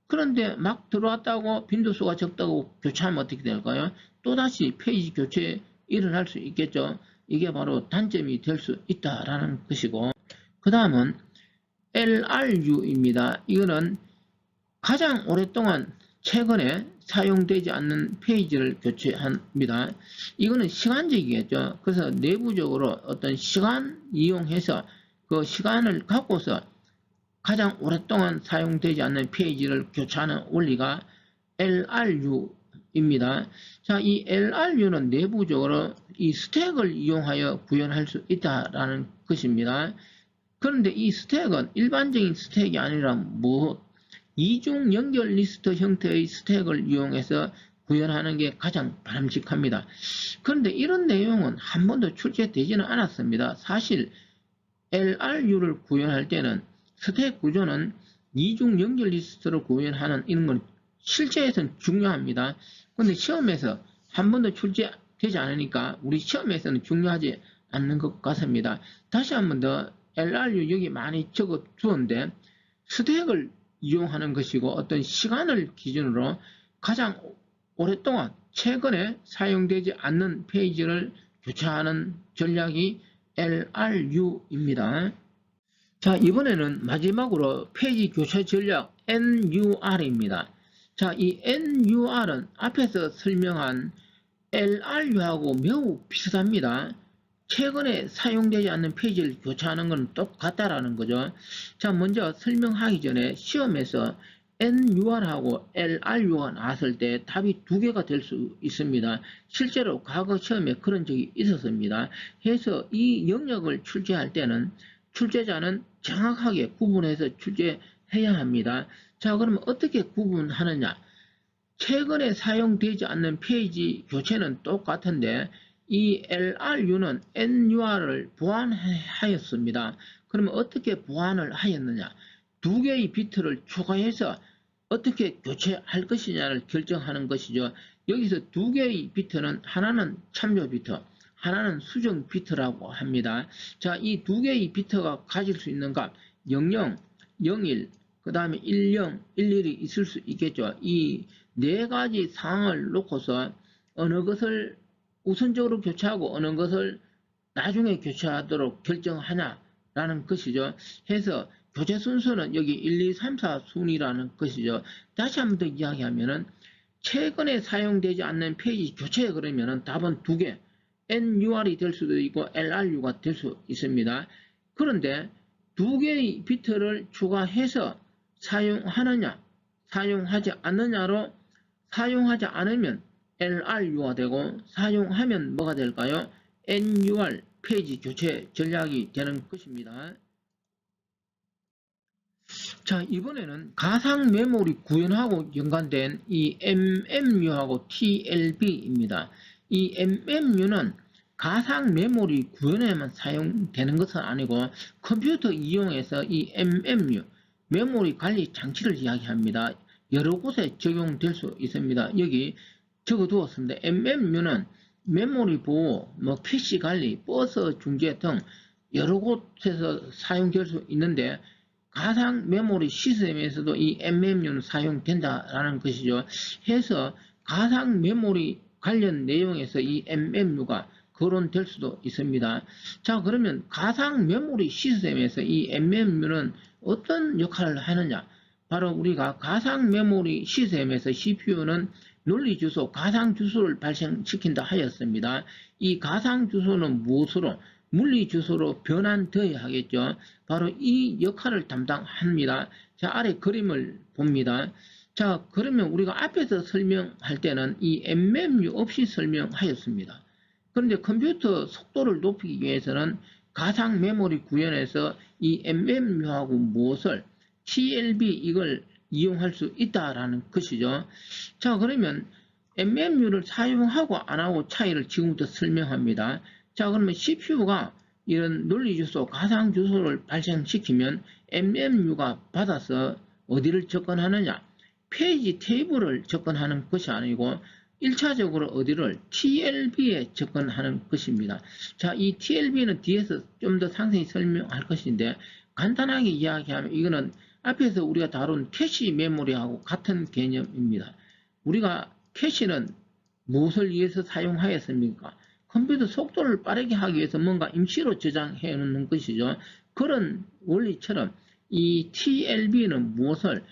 그런데 막 들어왔다고 빈도수가 적다고 교체하면 어떻게 될까요? 또다시 페이지 교체 일어날 수 있겠죠. 이게 바로 단점이 될 수 있다라는 것이고, 그 다음은 LRU입니다. 이거는 가장 오랫동안 최근에 사용되지 않는 페이지를 교체합니다. 이거는 시간적이겠죠. 그래서 내부적으로 어떤 시간 이용해서 그 시간을 갖고서 가장 오랫동안 사용되지 않는 페이지를 교체하는 원리가 LRU입니다. 자, 이 LRU는 내부적으로 이 스택을 이용하여 구현할 수 있다라는 것입니다. 그런데 이 스택은 일반적인 스택이 아니라 이중 연결 리스트 형태의 스택을 이용해서 구현하는 게 가장 바람직합니다. 그런데 이런 내용은 한 번도 출제되지는 않았습니다. 사실 LRU를 구현할 때는 스택 구조는 이중 연결 리스트를 구현하는 이런 건 실제에서는 중요합니다. 그런데 시험에서 한 번도 출제되지 않으니까 우리 시험에서는 중요하지 않는 것 같습니다. 다시 한 번 더 LRU 여기 많이 적어 두었는데 스택을 이용하는 것이고 어떤 시간을 기준으로 가장 오랫동안 최근에 사용되지 않는 페이지를 교체하는 전략이 LRU입니다. 자, 이번에는 마지막으로 페이지 교체 전략 NUR입니다. 자, 이 NUR은 앞에서 설명한 LRU하고 매우 비슷합니다. 최근에 사용되지 않는 페이지를 교체하는 건 똑같다라는 거죠. 자, 먼저 설명하기 전에 시험에서 NUR하고 LRU가 나왔을 때 답이 두 개가 될 수 있습니다. 실제로 과거 시험에 그런 적이 있었습니다. 그래서 이 영역을 출제할 때는 출제자는 정확하게 구분해서 출제해야 합니다. 자, 그러면 어떻게 구분하느냐? 최근에 사용되지 않는 페이지 교체는 똑같은데 이 LRU는 NUR을 보완하였습니다. 그러면 어떻게 보완을 하였느냐? 두 개의 비트를 추가해서 어떻게 교체할 것이냐를 결정하는 것이죠. 여기서 두 개의 비트는 하나는 참조 비트, 하나는 수정 비트라고 합니다. 자, 이 두 개의 비트가 가질 수 있는 값 00, 01, 그 다음에 10, 11이 있을 수 있겠죠. 이 네 가지 상황을 놓고서 어느 것을 우선적으로 교체하고 어느 것을 나중에 교체하도록 결정하냐라는 것이죠. 해서 교체 순서는 여기 1, 2, 3, 4 순이라는 것이죠. 다시 한번 더 이야기하면은 최근에 사용되지 않는 페이지 교체 그러면은 답은 두 개, NUR이 될 수도 있고 LRU가 될 수 있습니다. 그런데 두 개의 비트를 추가해서 사용하느냐, 사용하지 않느냐로 사용하지 않으면 LRU가 되고 사용하면 뭐가 될까요? NUR 페이지 교체 전략이 되는 것입니다. 자, 이번에는 가상 메모리 구현하고 연관된 이 MMU하고 TLB입니다. 이 MMU는 가상 메모리 구현에만 사용되는 것은 아니고 컴퓨터 이용해서 이 MMU, 메모리 관리 장치를 이야기합니다. 여러 곳에 적용될 수 있습니다. 여기 적어두었습니다. MMU는 메모리 보호, 캐시 관리, 버스 중계 등 여러 곳에서 사용될 수 있는데 가상 메모리 시스템에서도 이 MMU는 사용된다라는 것이죠. 해서 가상 메모리 관련 내용에서 이 MMU가 거론될 수도 있습니다. 자, 그러면 가상 메모리 시스템에서 이 MMU는 어떤 역할을 하느냐? 바로 우리가 가상 메모리 시스템에서 CPU는 논리 주소, 가상 주소를 발생시킨다 하였습니다. 이 가상 주소는 무엇으로? 물리 주소로 변환되어야 하겠죠. 바로 이 역할을 담당합니다. 자, 아래 그림을 봅니다. 자, 그러면 우리가 앞에서 설명할 때는 이 MMU 없이 설명하였습니다. 그런데 컴퓨터 속도를 높이기 위해서는 가상 메모리 구현에서 이 MMU하고 무엇을 TLB 이걸 이용할 수 있다라는 것이죠. 자, 그러면 MMU를 사용하고 안 하고 차이를 지금부터 설명합니다. 자, 그러면 CPU가 이런 논리 주소, 가상 주소를 발생시키면 MMU가 받아서 어디를 접근하느냐? 페이지 테이블을 접근하는 것이 아니고 1차적으로 어디를 TLB에 접근하는 것입니다. 자, 이 TLB는 뒤에서 좀 더 상세히 설명할 것인데 간단하게 이야기하면 이거는 앞에서 우리가 다룬 캐시 메모리하고 같은 개념입니다. 우리가 캐시는 무엇을 위해서 사용하였습니까? 컴퓨터 속도를 빠르게 하기 위해서 뭔가 임시로 저장해 놓는 것이죠. 그런 원리처럼 이 TLB는 무엇을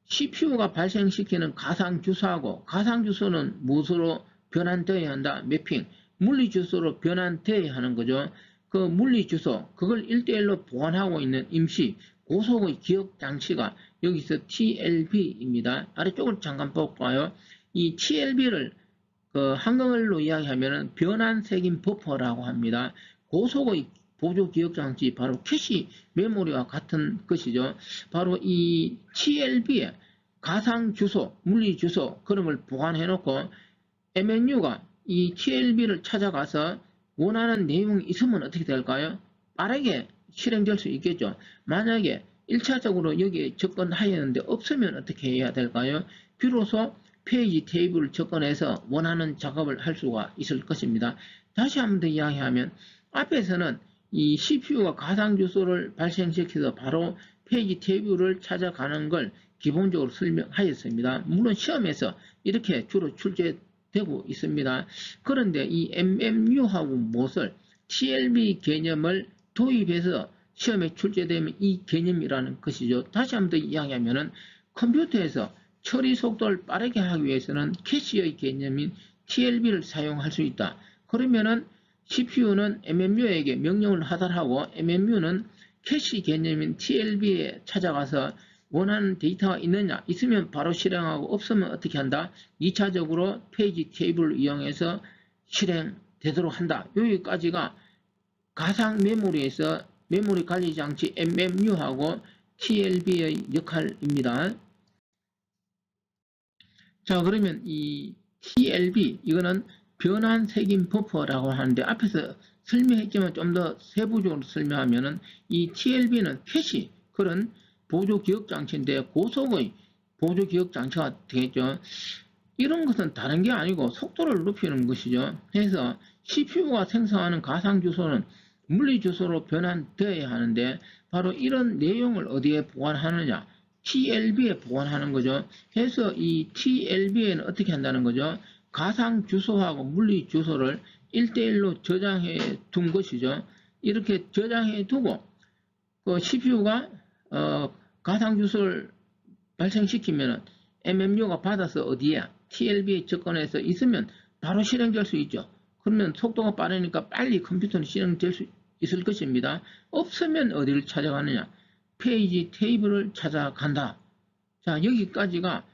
CPU가 발생시키는 가상 주소하고 가상 주소는 무엇으로 변환되어야 한다? 매핑, 물리 주소로 변환되어야 하는 거죠. 그 물리 주소, 그걸 1대1로 보관하고 있는 임시 고속의 기억 장치가 여기서 TLB입니다. 아래쪽을 잠깐 볼까요? 이 TLB를 한국어로 이야기하면 변환 색인 버퍼라고 합니다. 고속의 보조 기억 장치, 바로 캐시 메모리와 같은 것이죠. 바로 이 TLB에 가상 주소, 물리 주소 그런 걸 보관해 놓고 MMU가 이 TLB를 찾아가서 원하는 내용이 있으면 어떻게 될까요? 빠르게 실행될 수 있겠죠. 만약에 1차적으로 여기에 접근하였는데 없으면 어떻게 해야 될까요? 비로소 페이지 테이블을 접근해서 원하는 작업을 할 수가 있을 것입니다. 다시 한번 더 이야기하면 앞에서는 이 CPU가 가상 주소를 발생시켜서 바로 페이지 테이블을 찾아가는 걸 기본적으로 설명하였습니다. 물론 시험에서 이렇게 주로 출제되고 있습니다. 그런데 이 MMU하고 무엇을 TLB 개념을 도입해서 시험에 출제되면 이 개념이라는 것이죠. 다시 한번 더 이야기하면 컴퓨터에서 처리 속도를 빠르게 하기 위해서는 캐시의 개념인 TLB를 사용할 수 있다. 그러면은 CPU는 MMU에게 명령을 하달하고 MMU는 캐시 개념인 TLB에 찾아가서 원하는 데이터가 있느냐, 있으면 바로 실행하고 없으면 어떻게 한다? 2차적으로 페이지 테이블을 이용해서 실행되도록 한다. 여기까지가 가상 메모리에서 메모리 관리 장치 MMU하고 TLB의 역할입니다. 자, 그러면 이 TLB, 이거는 변환 색인 버퍼라고 하는데 앞에서 설명했지만 좀 더 세부적으로 설명하면은 이 TLB는 캐시, 그런 보조 기억 장치인데 고속의 보조 기억 장치가 되겠죠. 이런 것은 다른 게 아니고 속도를 높이는 것이죠. 그래서 CPU가 생성하는 가상 주소는 물리 주소로 변환되어야 하는데 바로 이런 내용을 어디에 보관하느냐? TLB에 보관하는 거죠. 그래서 이 TLB에는 어떻게 한다는 거죠? 가상 주소하고 물리 주소를 1대1로 저장해 둔 것이죠. 이렇게 저장해 두고 그 CPU가 가상 주소를 발생시키면 MMU가 받아서 어디에 TLB에 접근해서 있으면 바로 실행될 수 있죠. 그러면 속도가 빠르니까 빨리 컴퓨터는 실행될 수 있을 것입니다. 없으면 어디를 찾아가느냐? 페이지 테이블을 찾아간다. 자, 여기까지가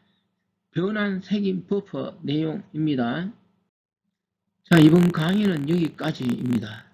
변환 색인 버퍼 내용입니다. 자, 이번 강의는 여기까지입니다.